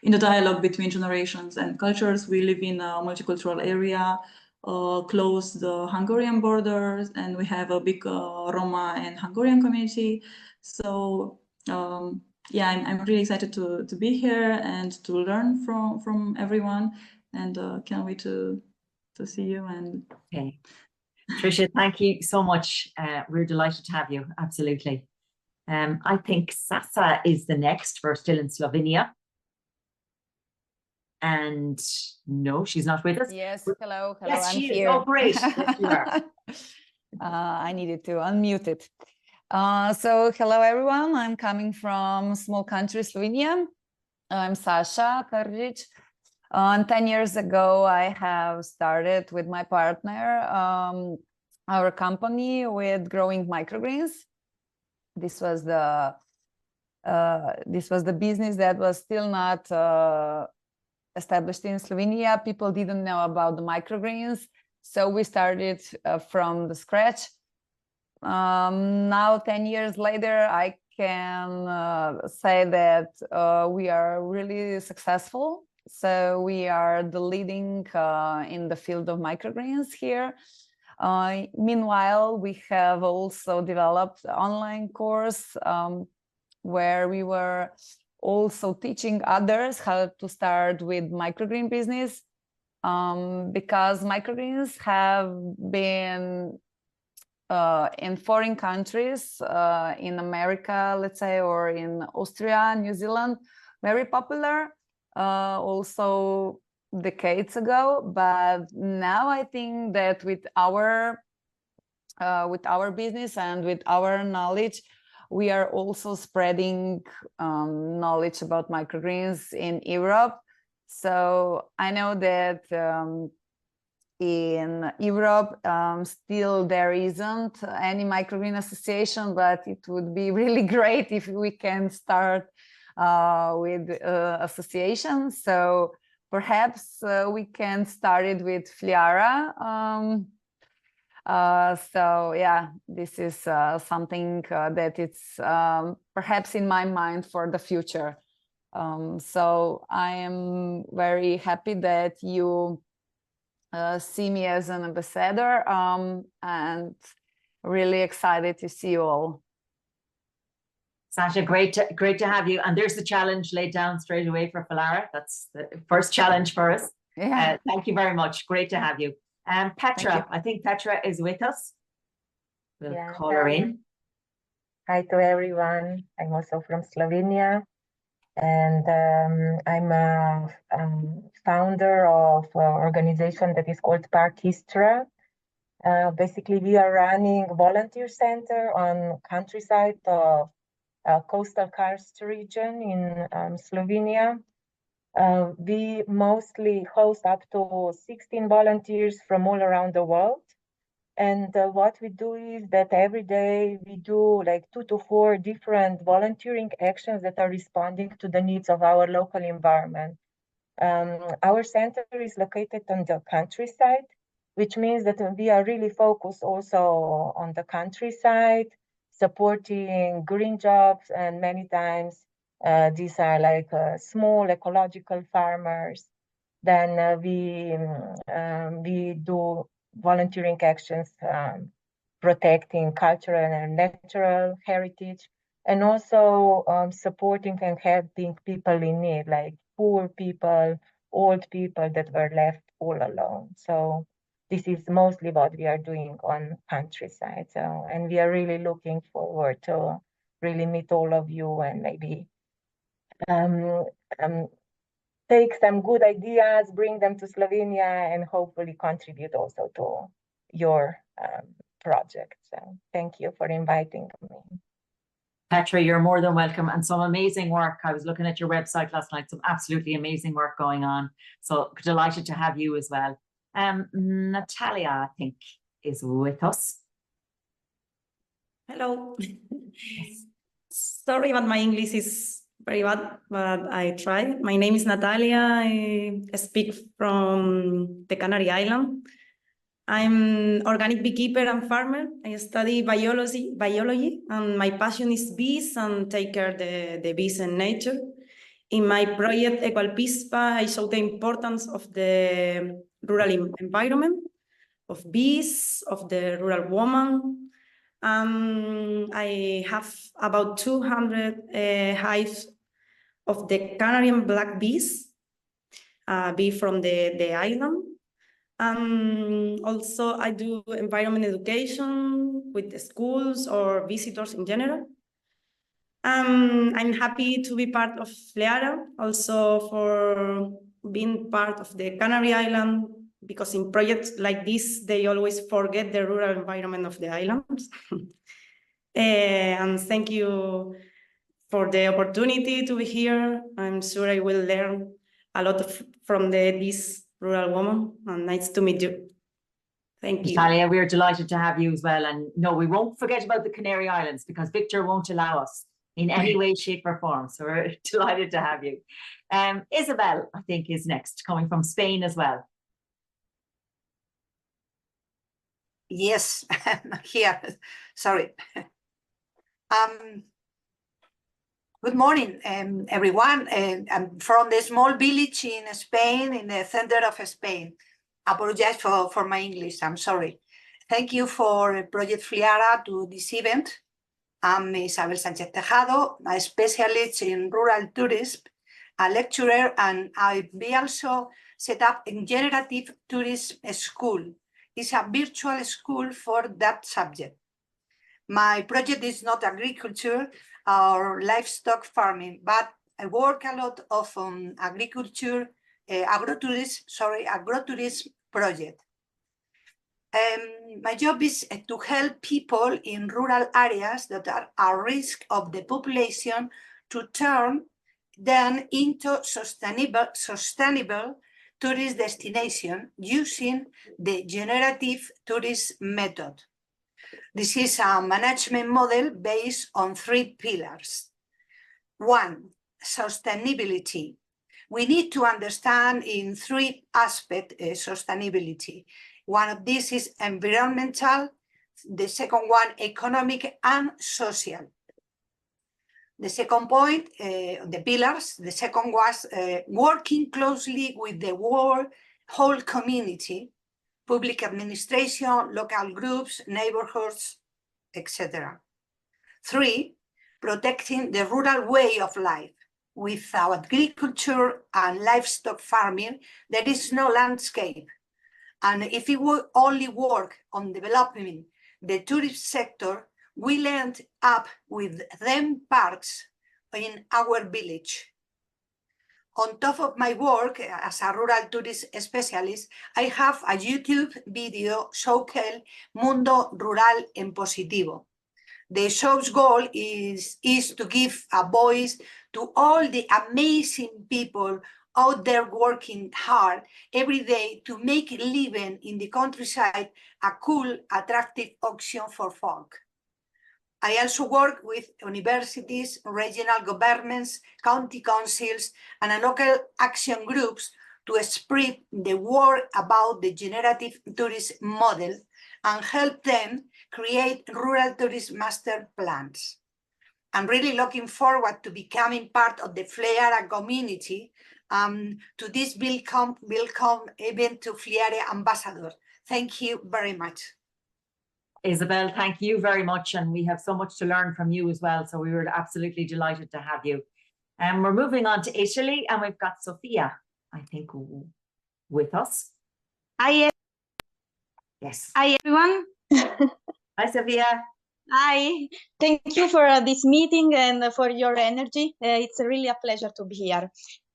in the dialogue between generations and cultures. We live in a multicultural area close the Hungarian borders, and we have a big Roma and Hungarian community. So yeah, I'm really excited to be here and to learn from everyone, and can't wait to see you. And okay, Tricia, thank you so much. We're delighted to have you. Absolutely. I think Sasa is the next. We're still in Slovenia. And no, she's not with us. Yes, hello, Yes, I'm she is. here. Oh, great. Yes, you are. I needed to unmute it. So hello, everyone. I'm coming from small country, Slovenia. I'm Sasha Karjic. 10 years ago, I have started with my partner our company with growing microgreens. This was the business that was still not established in Slovenia. People didn't know about the microgreens, so we started from the scratch. Now, 10 years later, I can say that we are really successful. So we are the leading in the field of microgreens here. Meanwhile, we have also developed an online course where we were also teaching others how to start with microgreen business, because microgreens have been in foreign countries, in America, let's say, or in Austria, New Zealand, very popular, also decades ago. But now I think that with our business and with our knowledge, we are also spreading knowledge about microgreens in Europe. So I know that in Europe, still there isn't any microgreen association, but it would be really great if we can start with association. So perhaps we can start it with FLIARA. So yeah, this is something that it's perhaps in my mind for the future. So I am very happy that you see me as an ambassador, and really excited to see you all. Sasha, great to have you. And there's the challenge laid down straight away for FLIARA. That's the first challenge for us. Yeah. Thank you very much. Great to have you. Petra, I think Petra is with us. We'll call her in. Hi to everyone. I'm also from Slovenia, and I'm a founder of an organization that is called Parkistra. Basically, we are running a volunteer center on countryside of coastal karst region in Slovenia. We mostly host up to 16 volunteers from all around the world. And what we do is that every day we do like 2 to 4 different volunteering actions that are responding to the needs of our local environment. Our center is located on the countryside, which means that we are really focused also on the countryside, supporting green jobs, and many times these are like small ecological farmers. Then we do volunteering actions, protecting cultural and natural heritage, and also supporting and helping people in need, like poor people, old people that were left all alone. So this is mostly what we are doing on countryside. So, and we are really looking forward to really meet all of you and maybe take some good ideas, bring them to Slovenia, and hopefully contribute also to your project. So thank you for inviting me. Petra, you're more than welcome, and some amazing work. I was looking at your website last night, some absolutely amazing work going on. So delighted to have you as well. Natalia, I think, is with us. Hello. Sorry, but my English is very bad, but I try. My name is Natalia. I speak from the Canary Islands. I'm organic beekeeper and farmer. I study biology, and my passion is bees and take care of the bees and nature. In my project Equalpispa, I show the importance of the rural environment. of bees, of the rural woman. I have about 200 hives of the Canarian black bees, bee from the island. Also, I do environment education with the schools or visitors in general. I'm happy to be part of FLIARA, also for being part of the Canary Island, because in projects like this, they always forget the rural environment of the islands. And thank you for the opportunity to be here. I'm sure I will learn a lot from this rural woman, and nice to meet you. Thank you. Natalia, we're delighted to have you as well. And no, we won't forget about the Canary Islands because Victor won't allow us in any way, shape or form. So we're delighted to have you. Isabel, I think, is next, coming from Spain as well. Yes, here, sorry. Good morning, everyone. I'm from the small village in Spain, in the center of Spain. Apologize for my English, I'm sorry. Thank you for Project FLIARA to this event. I'm Isabel Sánchez Tejado, a specialist in rural tourism, a lecturer, and I also set up a generative tourism school. It's a virtual school for that subject. My project is not agriculture or livestock farming, but I work a lot of agriculture, agrotourism project. My job is to help people in rural areas that are at risk of the population to turn them into sustainable tourist destination using the generative tourism method. This is a management model based on 3 pillars. 1, sustainability. We need to understand in 3 aspects sustainability. One of these is environmental, the second one economic and social. The second point, the pillars, the second was working closely with the whole community, public administration, local groups, neighborhoods, etc. 3, protecting the rural way of life. Without agriculture and livestock farming, there is no landscape. And if we only work on developing the tourism sector, we'll end up with them parks in our village. On top of my work as a rural tourist specialist, I have a YouTube video show called Mundo Rural en Positivo. The show's goal is to give a voice to all the amazing people out there working hard every day to make living in the countryside a cool, attractive option for folk. I also work with universities, regional governments, county councils, and local action groups to spread the word about the generative tourism model and help them create rural tourism master plans. I'm really looking forward to becoming part of the FLIARA community. To this welcome event to FLIARA ambassador. Thank you very much. Isabel, thank you very much. And we have so much to learn from you as well. So we were absolutely delighted to have you. And we're moving on to Italy, and we've got Sophia, I think, with us. Hi. Yes. Hi, everyone. Hi, Sophia. Hi. Thank you for this meeting and for your energy. It's really a pleasure to be here.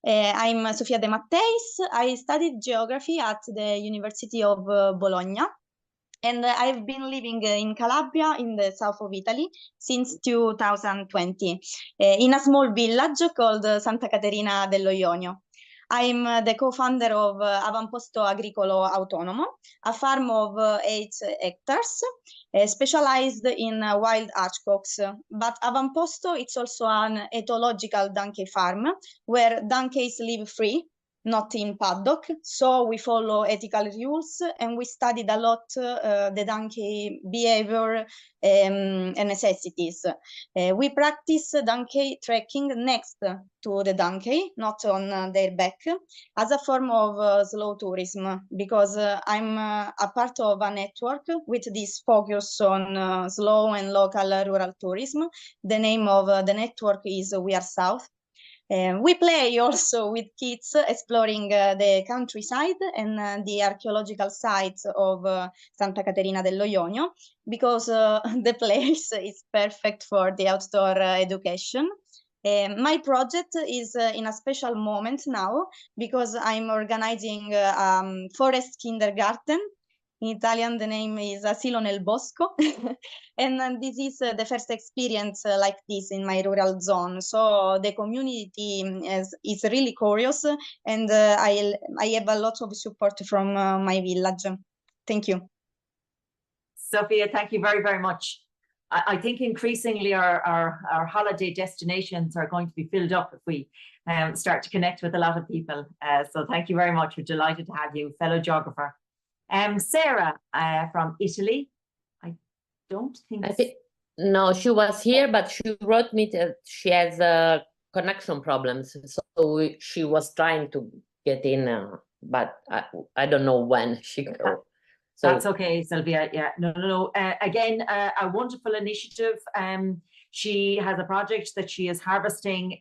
I'm Sofia De Matteis. I studied geography at the University of Bologna. And I've been living in Calabria, in the south of Italy, since 2020, in a small village called Santa Caterina dello Ionio. I'm the co-founder of Avamposto Agricolo Autonomo, a farm of 8 hectares, specialized in wild archcocks. But Avamposto, it's also an ethological donkey farm, where donkeys live free, not in paddock. So we follow ethical rules, and we studied a lot the donkey behavior and necessities. We practice donkey trekking next to the donkey, not on their back, as a form of slow tourism, because I'm a part of a network with this focus on slow and local rural tourism. The name of the network is We Are South. We play also with kids exploring the countryside and the archaeological sites of Santa Caterina dello Ionio, because the place is perfect for the outdoor education. My project is in a special moment now, because I'm organizing forest kindergarten. In Italian, the name is Asilo nel Bosco. And this is the first experience like this in my rural zone. So the community is really curious, and I have a lot of support from my village. Thank you. Sophia, thank you very, very much. I think increasingly our holiday destinations are going to be filled up if we start to connect with a lot of people. So thank you very much. We're delighted to have you, fellow geographer. Sarah from Italy. I don't think. No, she was here, but she wrote me that she has connection problems. So she was trying to get in, but I don't know when she go. So that's okay, Sylvia. Yeah, no. Again, a wonderful initiative. She has a project that she is harvesting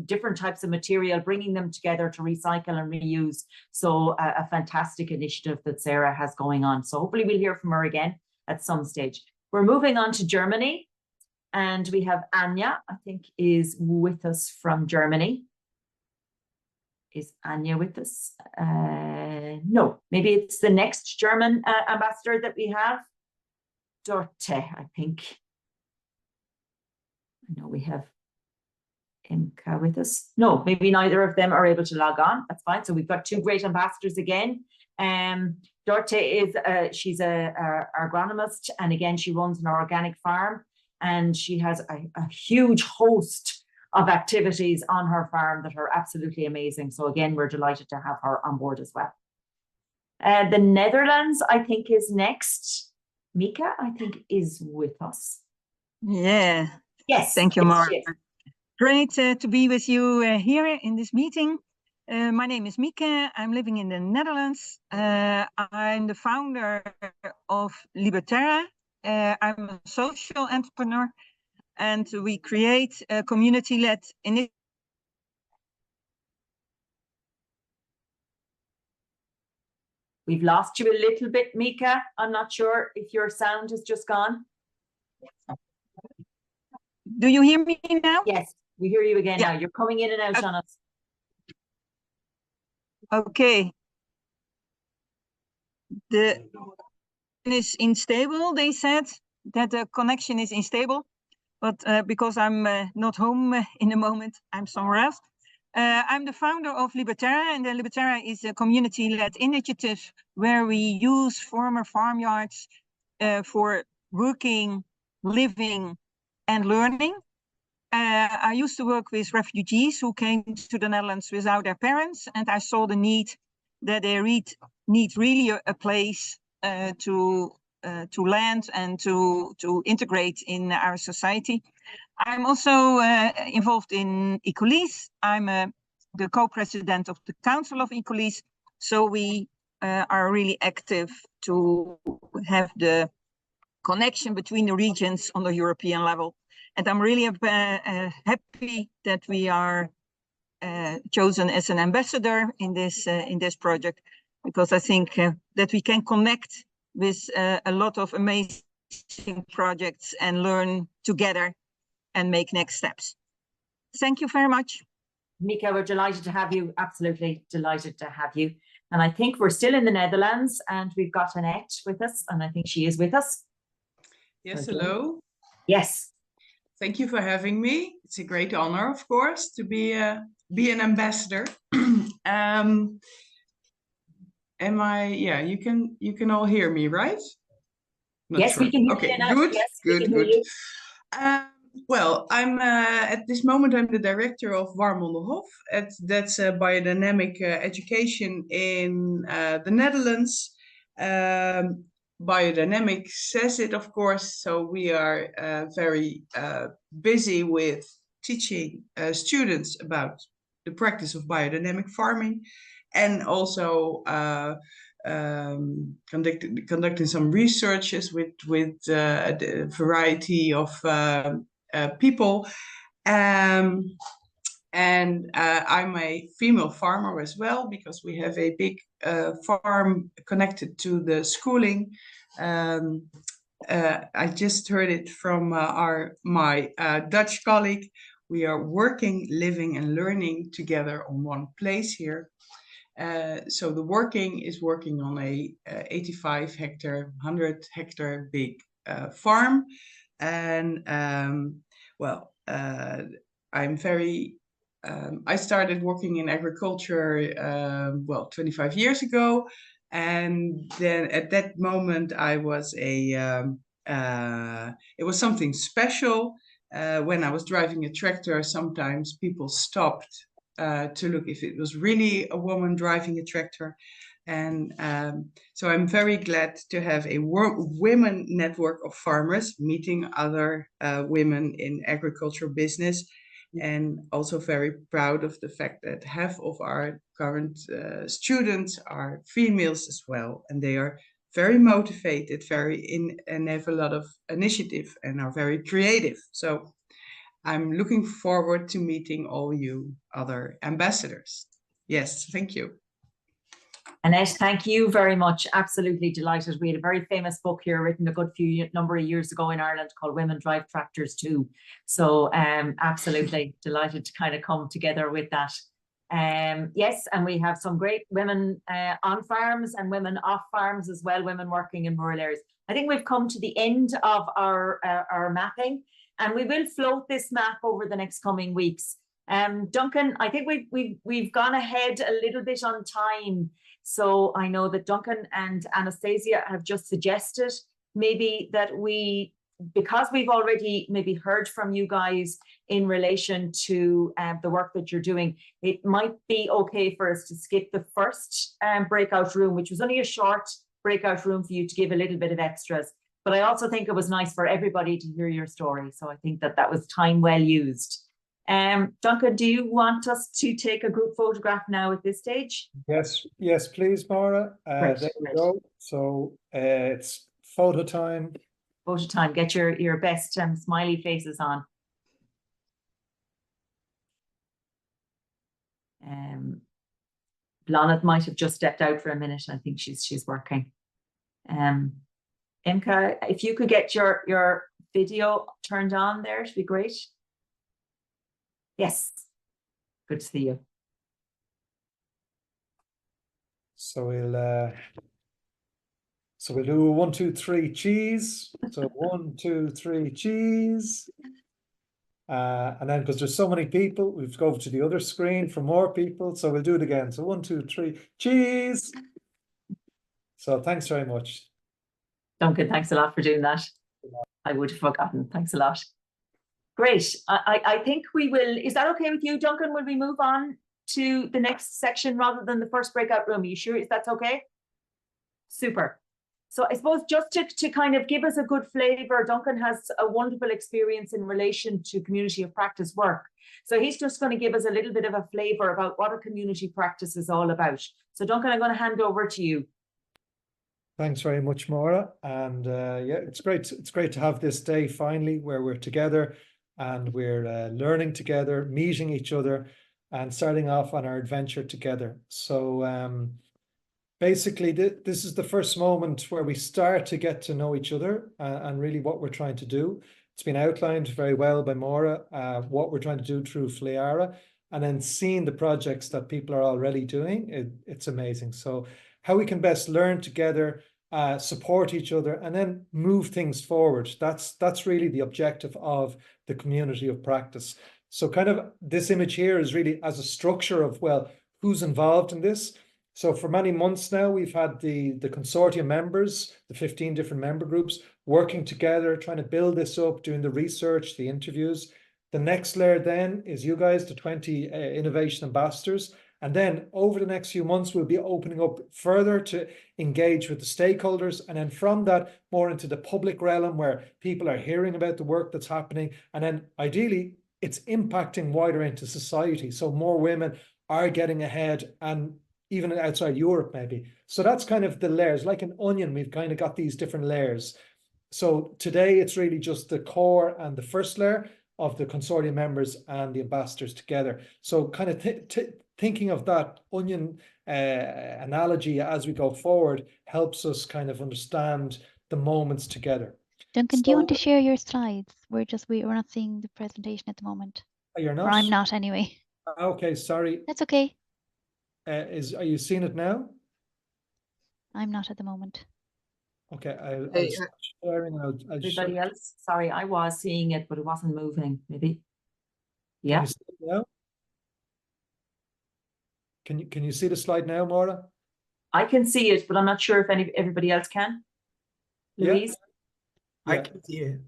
different types of material, bringing them together to recycle and reuse. So a fantastic initiative that Sarah has going on. So hopefully we'll hear from her again at some stage. We're moving on to Germany, and we have Anya, I think, is with us from Germany. Is Anya with us? No, maybe it's the next German ambassador that we have. Dorte, I think. I know we have Imka with us. No, maybe neither of them are able to log on. That's fine. So we've got two great ambassadors again. Dorte is she's a agronomist, and again she runs an organic farm, and she has a huge host of activities on her farm that are absolutely amazing. So again, we're delighted to have her on board as well. The Netherlands, I think, is next. Mika, I think, is with us. Yeah. Yes. Thank you, Mark. Yes. Great to be with you here in this meeting. My name is Mieke. I'm living in the Netherlands. I'm the founder of Liberterra. I'm a social entrepreneur, and we create a community-led initiative. We've lost you a little bit, Mika. I'm not sure if your sound has just gone. Do you hear me now? Yes, we hear you again now. You're coming in and out on us. Okay. The is unstable. They said that the connection is unstable, but because I'm not home in the moment, I'm somewhere else. I'm the founder of Liberterra, and the Liberterra is a community-led initiative where we use former farmyards for working, living, and learning. I used to work with refugees who came to the Netherlands without their parents, and I saw the need that they need really a place to land and to integrate in our society. I'm also involved in Ecolis. I'm the co-president of the Council of Ecolis, so we are really active to have the connection between the regions on the European level. And I'm really happy that we are chosen as an ambassador in this project, because I think that we can connect with a lot of amazing projects and learn together and make next steps. Thank you very much. Mika, we're delighted to have you. Absolutely delighted to have you. And I think we're still in the Netherlands, and we've got Annette with us, and I think she is with us. Yes, hello. Yes. Thank you for having me. It's a great honor, of course, to be an ambassador. Am I? Yeah, you can all hear me, right? Not yes, sure. we can hear okay, you. good, Yes, good, good. Well, I'm at this moment, I'm the director of Warmonderhof. That's biodynamic education in the Netherlands. Biodynamic says it, of course, so we are very busy with teaching students about the practice of biodynamic farming, and also conducting some researches with a variety of people. And I'm a female farmer as well, because we have a big farm connected to the schooling. I just heard it from my Dutch colleague. We are working, living and learning together on one place here. So the working is working on a 85 hectare, 100 hectare big farm. And well, I'm very, I started working in agriculture, well, 25 years ago. And then at that moment, I was it was something special. When I was driving a tractor, sometimes people stopped to look if it was really a woman driving a tractor. And so I'm very glad to have a women network of farmers meeting other women in agricultural business. And also very proud of the fact that half of our current students are females as well. And they are very motivated, and have a lot of initiative and are very creative. So I'm looking forward to meeting all you other ambassadors. Yes, thank you. Annette, thank you very much. Absolutely delighted. We had a very famous book here written a good number of years ago in Ireland called Women Drive Tractors Too. So absolutely delighted to kind of come together with that. Yes, and we have some great women on farms and women off farms as well, women working in rural areas. I think we've come to the end of our mapping, and we will float this map over the next coming weeks. Duncan, I think we've gone ahead a little bit on time. So I know that Duncan and Anastasia have just suggested maybe that because we've already maybe heard from you guys in relation to the work that you're doing, it might be okay for us to skip the first breakout room, which was only a short breakout room for you to give a little bit of extras. But I also think it was nice for everybody to hear your story. So I think that was time well used. Duncan, do you want us to take a group photograph now at this stage? Yes, please, Maura. There we go. So it's photo time. Photo time. Get your best smiley faces on. Blonnet might have just stepped out for a minute. I think she's working. Imka, if you could get your video turned on there, it'd be great. Yes, good to see you. So we'll do 1, 2, 3 cheese. So 1, 2, 3 cheese. And then because there's so many people, we've to go over to the other screen for more people. So we'll do it again. So 1, 2, 3 cheese. So thanks very much. Duncan, thanks a lot for doing that. I would have forgotten. Thanks a lot. Great. I think we will. Is that okay with you, Duncan? Will we move on to the next section rather than the first breakout room? Are you sure? Is that okay? Super. So I suppose just to kind of give us a good flavor, Duncan has a wonderful experience in relation to community of practice work. So he's just going to give us a little bit of a flavor about what a community practice is all about. So Duncan, I'm going to hand over to you. Thanks very much, Maura. And yeah, it's great. It's great to have this day finally where we're together and we're learning together, meeting each other and starting off on our adventure together. So basically, this is the first moment where we start to get to know each other and really what we're trying to do. It's been outlined very well by Maura, what we're trying to do through FLIARA, and then seeing the projects that people are already doing. It's amazing. So how we can best learn together, support each other, and then move things forward. That's really the objective of the community of practice. So kind of this image here is really as a structure of, well, who's involved in this. So for many months now, we've had the consortium members, the 15 different member groups, working together, trying to build this up, doing the research, the interviews. The next layer then is you guys, the 20 innovation ambassadors. And then over the next few months, we'll be opening up further to engage with the stakeholders. And then from that, more into the public realm where people are hearing about the work that's happening. And then ideally, it's impacting wider into society. So more women are getting ahead, and even outside Europe, maybe. So that's kind of the layers. Like an onion, we've kind of got these different layers. So today, it's really just the core and the first layer of the consortium members and the ambassadors together. So kind of thinking of that onion analogy as we go forward helps us kind of understand the moments together. Duncan, do you want to share your slides? We're not seeing the presentation at the moment. You're not? Or I'm not anyway. Okay, sorry. That's okay. Are you seeing it now? I'm not at the moment. Okay, I'll start sharing. Everybody else? Sorry, I was seeing it, but it wasn't moving. Maybe. Yeah. Can you see it now? Can you see the slide now, Maura? I can see it, but I'm not sure if everybody else can. Louise? I can see it.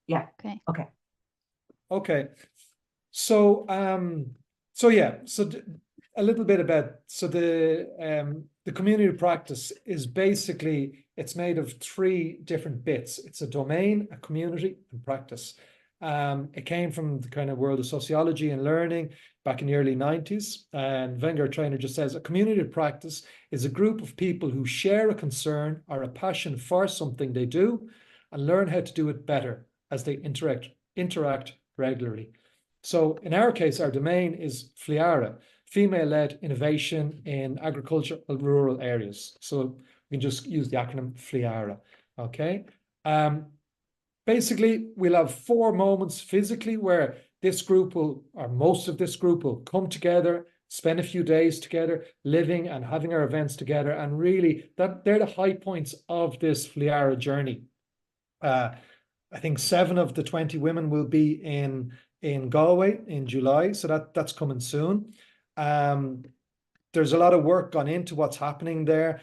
Yeah. Okay. Okay. Okay. So a little bit about the community of practice is basically, it's made of 3 different bits. It's a domain, a community, and practice. It came from the kind of world of sociology and learning back in the early 90s. And Wenger Trainer just says, a community of practice is a group of people who share a concern or a passion for something they do and learn how to do it better as they interact regularly. So in our case, our domain is FLIARA, female-led innovation in agricultural rural areas. So we can just use the acronym FLIARA, okay? Basically, we'll have 4 moments physically where this group will, or most of this group will come together, spend a few days together, living and having our events together. And really, they're the high points of this FLIARA journey. I think 7 of the 20 women will be in Galway in July, so that's coming soon. There's a lot of work gone into what's happening there.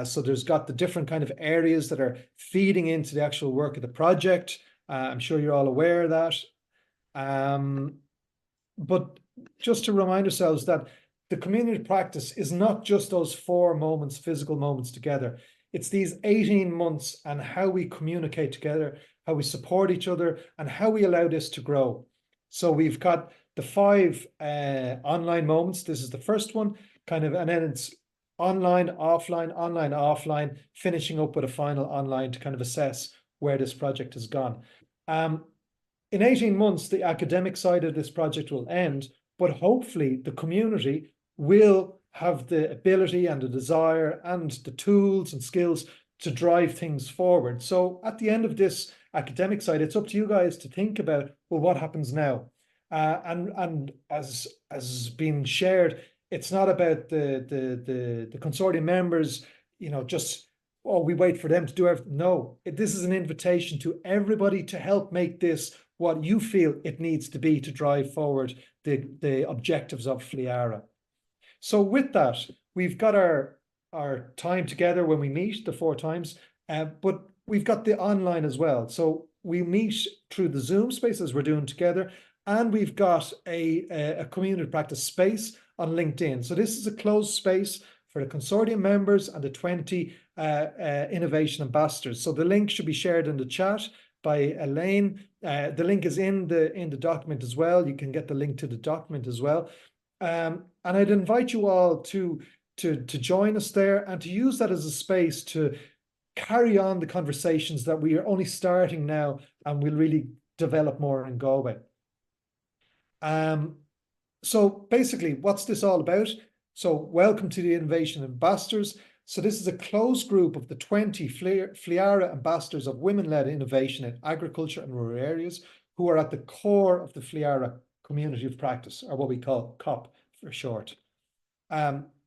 So there's got the different kind of areas that are feeding into the actual work of the project. I'm sure you're all aware of that. But just to remind ourselves that the community practice is not just those 4 moments, physical moments together. It's these 18 months and how we communicate together, how we support each other, and how we allow this to grow. So we've got the 5 online moments. This is the first one, kind of, and then it's online, offline, finishing up with a final online to kind of assess where this project has gone. In 18 months, the academic side of this project will end, but hopefully the community will have the ability and the desire and the tools and skills to drive things forward. So at the end of this academic side, it's up to you guys to think about, well, what happens now? And as has been shared, it's not about the consortium members, just, we wait for them to do everything. No, this is an invitation to everybody to help make this what you feel it needs to be to drive forward the objectives of FLIARA. So with that, we've got our time together when we meet, the 4 times, but we've got the online as well. So we meet through the Zoom space as we're doing together, and we've got a community practice space on LinkedIn. So this is a closed space for the consortium members and the 20 innovation ambassadors. So the link should be shared in the chat by Elaine. The link is in the document as well. You can get the link to the document as well. And I'd invite you all to join us there and to use that as a space to carry on the conversations that we are only starting now and we'll really develop more in Galway. So basically, what's this all about? So welcome to the Innovation Ambassadors. So this is a closed group of the 20 FLIARA ambassadors of women-led innovation in agriculture and rural areas who are at the core of the FLIARA Community of Practice, or what we call COP for short.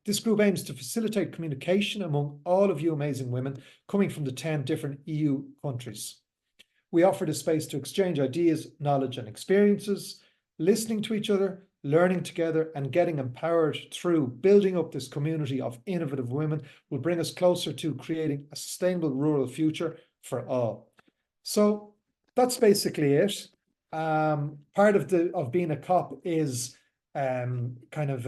This group aims to facilitate communication among all of you amazing women coming from the 10 different EU countries. We offer the space to exchange ideas, knowledge and experiences, listening to each other, learning together and getting empowered through building up this community of innovative women will bring us closer to creating a sustainable rural future for all. So that's basically it. Part of being a COP is kind of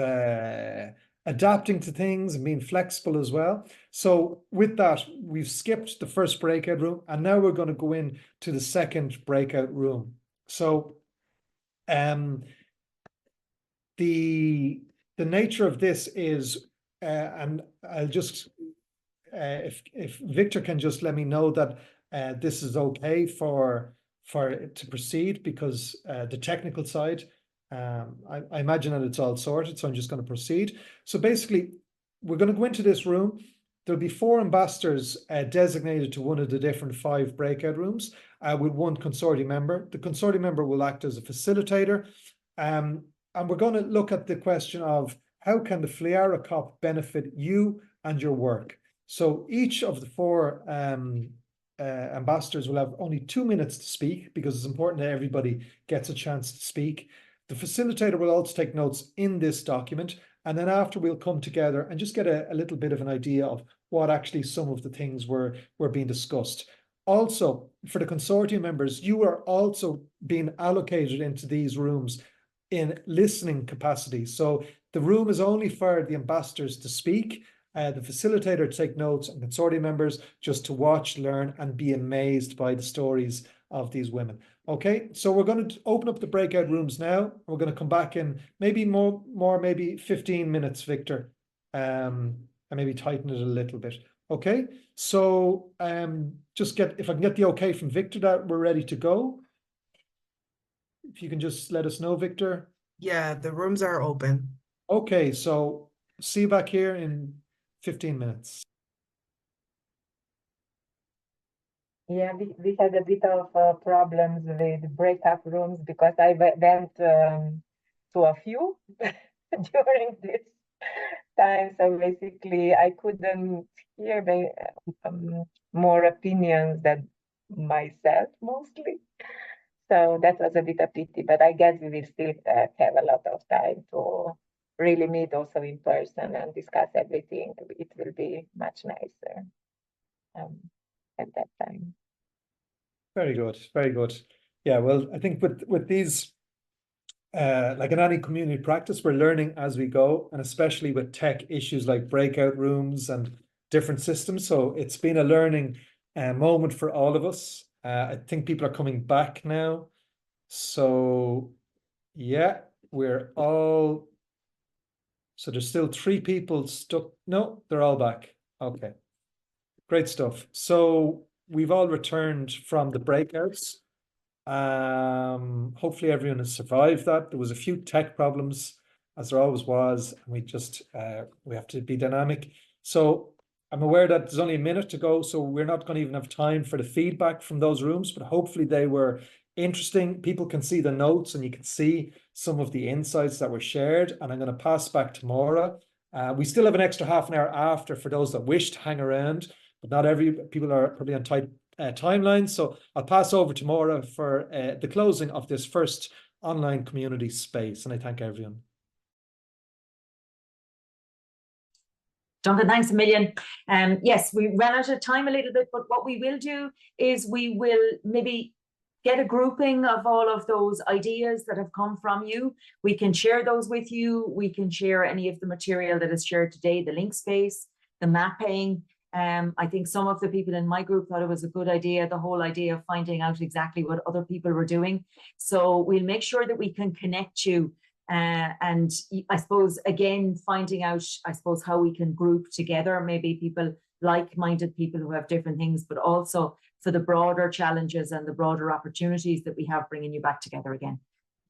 adapting to things and being flexible as well. So with that, we've skipped the first breakout room, and now we're going to go in to the second breakout room. So the nature of this is, and I'll just, if Victor can just let me know that this is okay for it to proceed, because the technical side, I imagine that it's all sorted, so I'm just going to proceed. So basically, we're going to go into this room. There'll be 4 ambassadors designated to one of the different 5 breakout rooms with one consortium member. The consortium member will act as a facilitator. And we're going to look at the question of how can the FLIARA COP benefit you and your work. So each of the 4 ambassadors will have only 2 minutes to speak, because it's important that everybody gets a chance to speak. The facilitator will also take notes in this document, and then after we'll come together and just get a little bit of an idea of what actually some of the things were being discussed. Also, for the consortium members, you are also being allocated into these rooms in listening capacity. So the room is only for the ambassadors to speak, the facilitator to take notes, and consortium members just to watch, learn, and be amazed by the stories of these women. Okay, so we're going to open up the breakout rooms now. We're going to come back in maybe maybe 15 minutes, Victor, and maybe tighten it a little bit. Okay, so just if I can get the okay from Victor that we're ready to go. If you can just let us know, Victor. Yeah, the rooms are open. Okay, so see you back here in 15 minutes. Yeah, we had a bit of problems with breakout rooms, because I went to a few during this time. So basically, I couldn't hear more opinions than myself mostly. So that was a bit of pity, but I guess we will still have a lot of time to really meet also in person and discuss everything. It will be much nicer at that time. Very good, very good. Yeah, well, I think with these, like in any community practice, we're learning as we go, and especially with tech issues like breakout rooms and different systems. So it's been a learning moment for all of us. I think people are coming back now. So yeah, we're all, so there's still 3 people stuck. No, they're all back. Okay, great stuff. So we've all returned from the breakouts. Hopefully everyone has survived that. There was a few tech problems, as there always was, and we just we have to be dynamic. So I'm aware that there's only a minute to go, so we're not going to even have time for the feedback from those rooms, but hopefully they were interesting. People can see the notes, and you can see some of the insights that were shared, and I'm going to pass back to Maura. We still have an extra half an hour after for those that wish to hang around, but not every people are probably on tight timelines. So I'll pass over to Maura for the closing of this first online community space, and I thank everyone. Duncan, thanks a million. Yes, we ran out of time a little bit, but what we will do is we will maybe get a grouping of all of those ideas that have come from you. We can share those with you. We can share any of the material that is shared today, the link space, the mapping. I think some of the people in my group thought it was a good idea, the whole idea of finding out exactly what other people were doing. So we'll make sure that we can connect you. And I suppose, again, finding out, I suppose, how we can group together, maybe people, like-minded people who have different things, but also for the broader challenges and the broader opportunities that we have, bringing you back together again.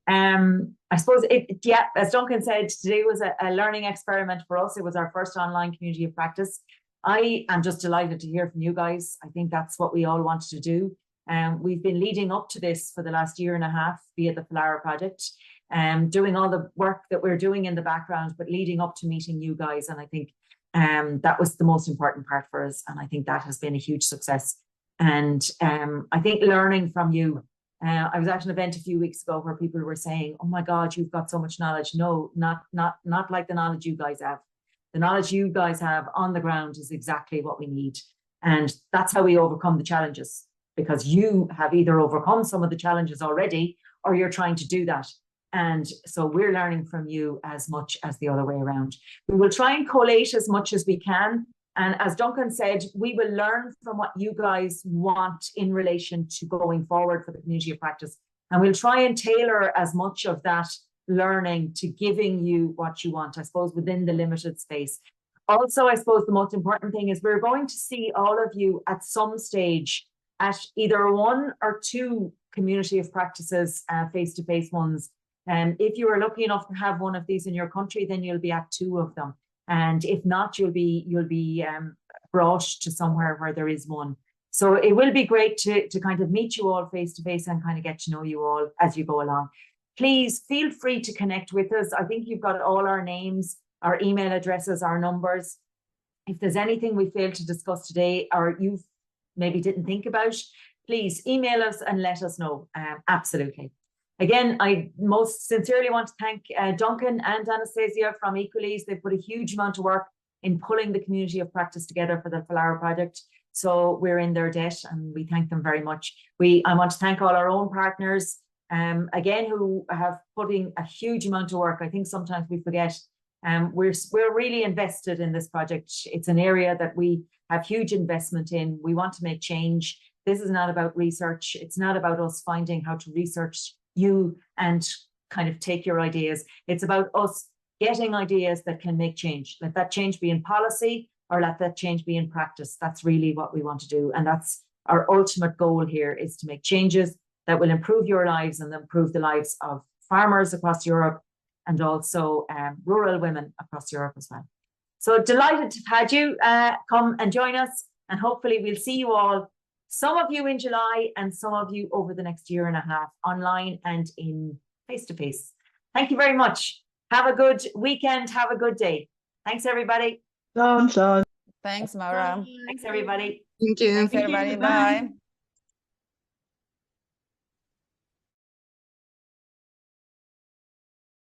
I suppose, yeah, as Duncan said, today was a learning experiment for us. It was our first online community of practice. I am just delighted to hear from you guys. I think that's what we all wanted to do. We've been leading up to this for the last 1.5 years via the FLIARA project, doing all the work that we're doing in the background, but leading up to meeting you guys. And I think that was the most important part for us. And I think that has been a huge success. And I think learning from you, I was at an event a few weeks ago where people were saying, oh my God, you've got so much knowledge. No, not like the knowledge you guys have. The knowledge you guys have on the ground is exactly what we need. And that's how we overcome the challenges. because you have either overcome some of the challenges already or you're trying to do that. And so we're learning from you as much as the other way around. We will try and collate as much as we can. And as Duncan said, we will learn from what you guys want in relation to going forward for the community of practice. And we'll try and tailor as much of that learning to giving you what you want, I suppose, within the limited space. Also, I suppose the most important thing is we're going to see all of you at some stage at either one or two community of practices, face-to-face ones. And if you are lucky enough to have one of these in your country, then you'll be at two of them. And if not, you'll be brought to somewhere where there is one. So it will be great to kind of meet you all face-to-face and kind of get to know you all as you go along. Please feel free to connect with us. I think you've got all our names, our email addresses, our numbers. If there's anything we failed to discuss today or you maybe didn't think about, please email us and let us know. Absolutely. Again, I most sincerely want to thank Duncan and Anastasia from Equalise. They've put a huge amount of work in pulling the community of practice together for the FLIARA project. So we're in their debt and we thank them very much. I want to thank all our own partners, again, who have put in a huge amount of work. I think sometimes we forget. We're really invested in this project. It's an area that we have huge investment in. We want to make change. This is not about research. It's not about us finding how to research you and kind of take your ideas. It's about us getting ideas that can make change. Let that change be in policy or let that change be in practice. That's really what we want to do. And that's our ultimate goal here, is to make changes that will improve your lives and improve the lives of farmers across Europe and also rural women across Europe as well. So delighted to have had you come and join us, and hopefully we'll see you all, some of you in July and some of you over the next year and a half, online and in face-to-face. Thank you very much. Have a good weekend. Have a good day. Thanks, everybody. Thanks, Maura. Thanks, everybody. Thank you. Thanks, everybody. Bye.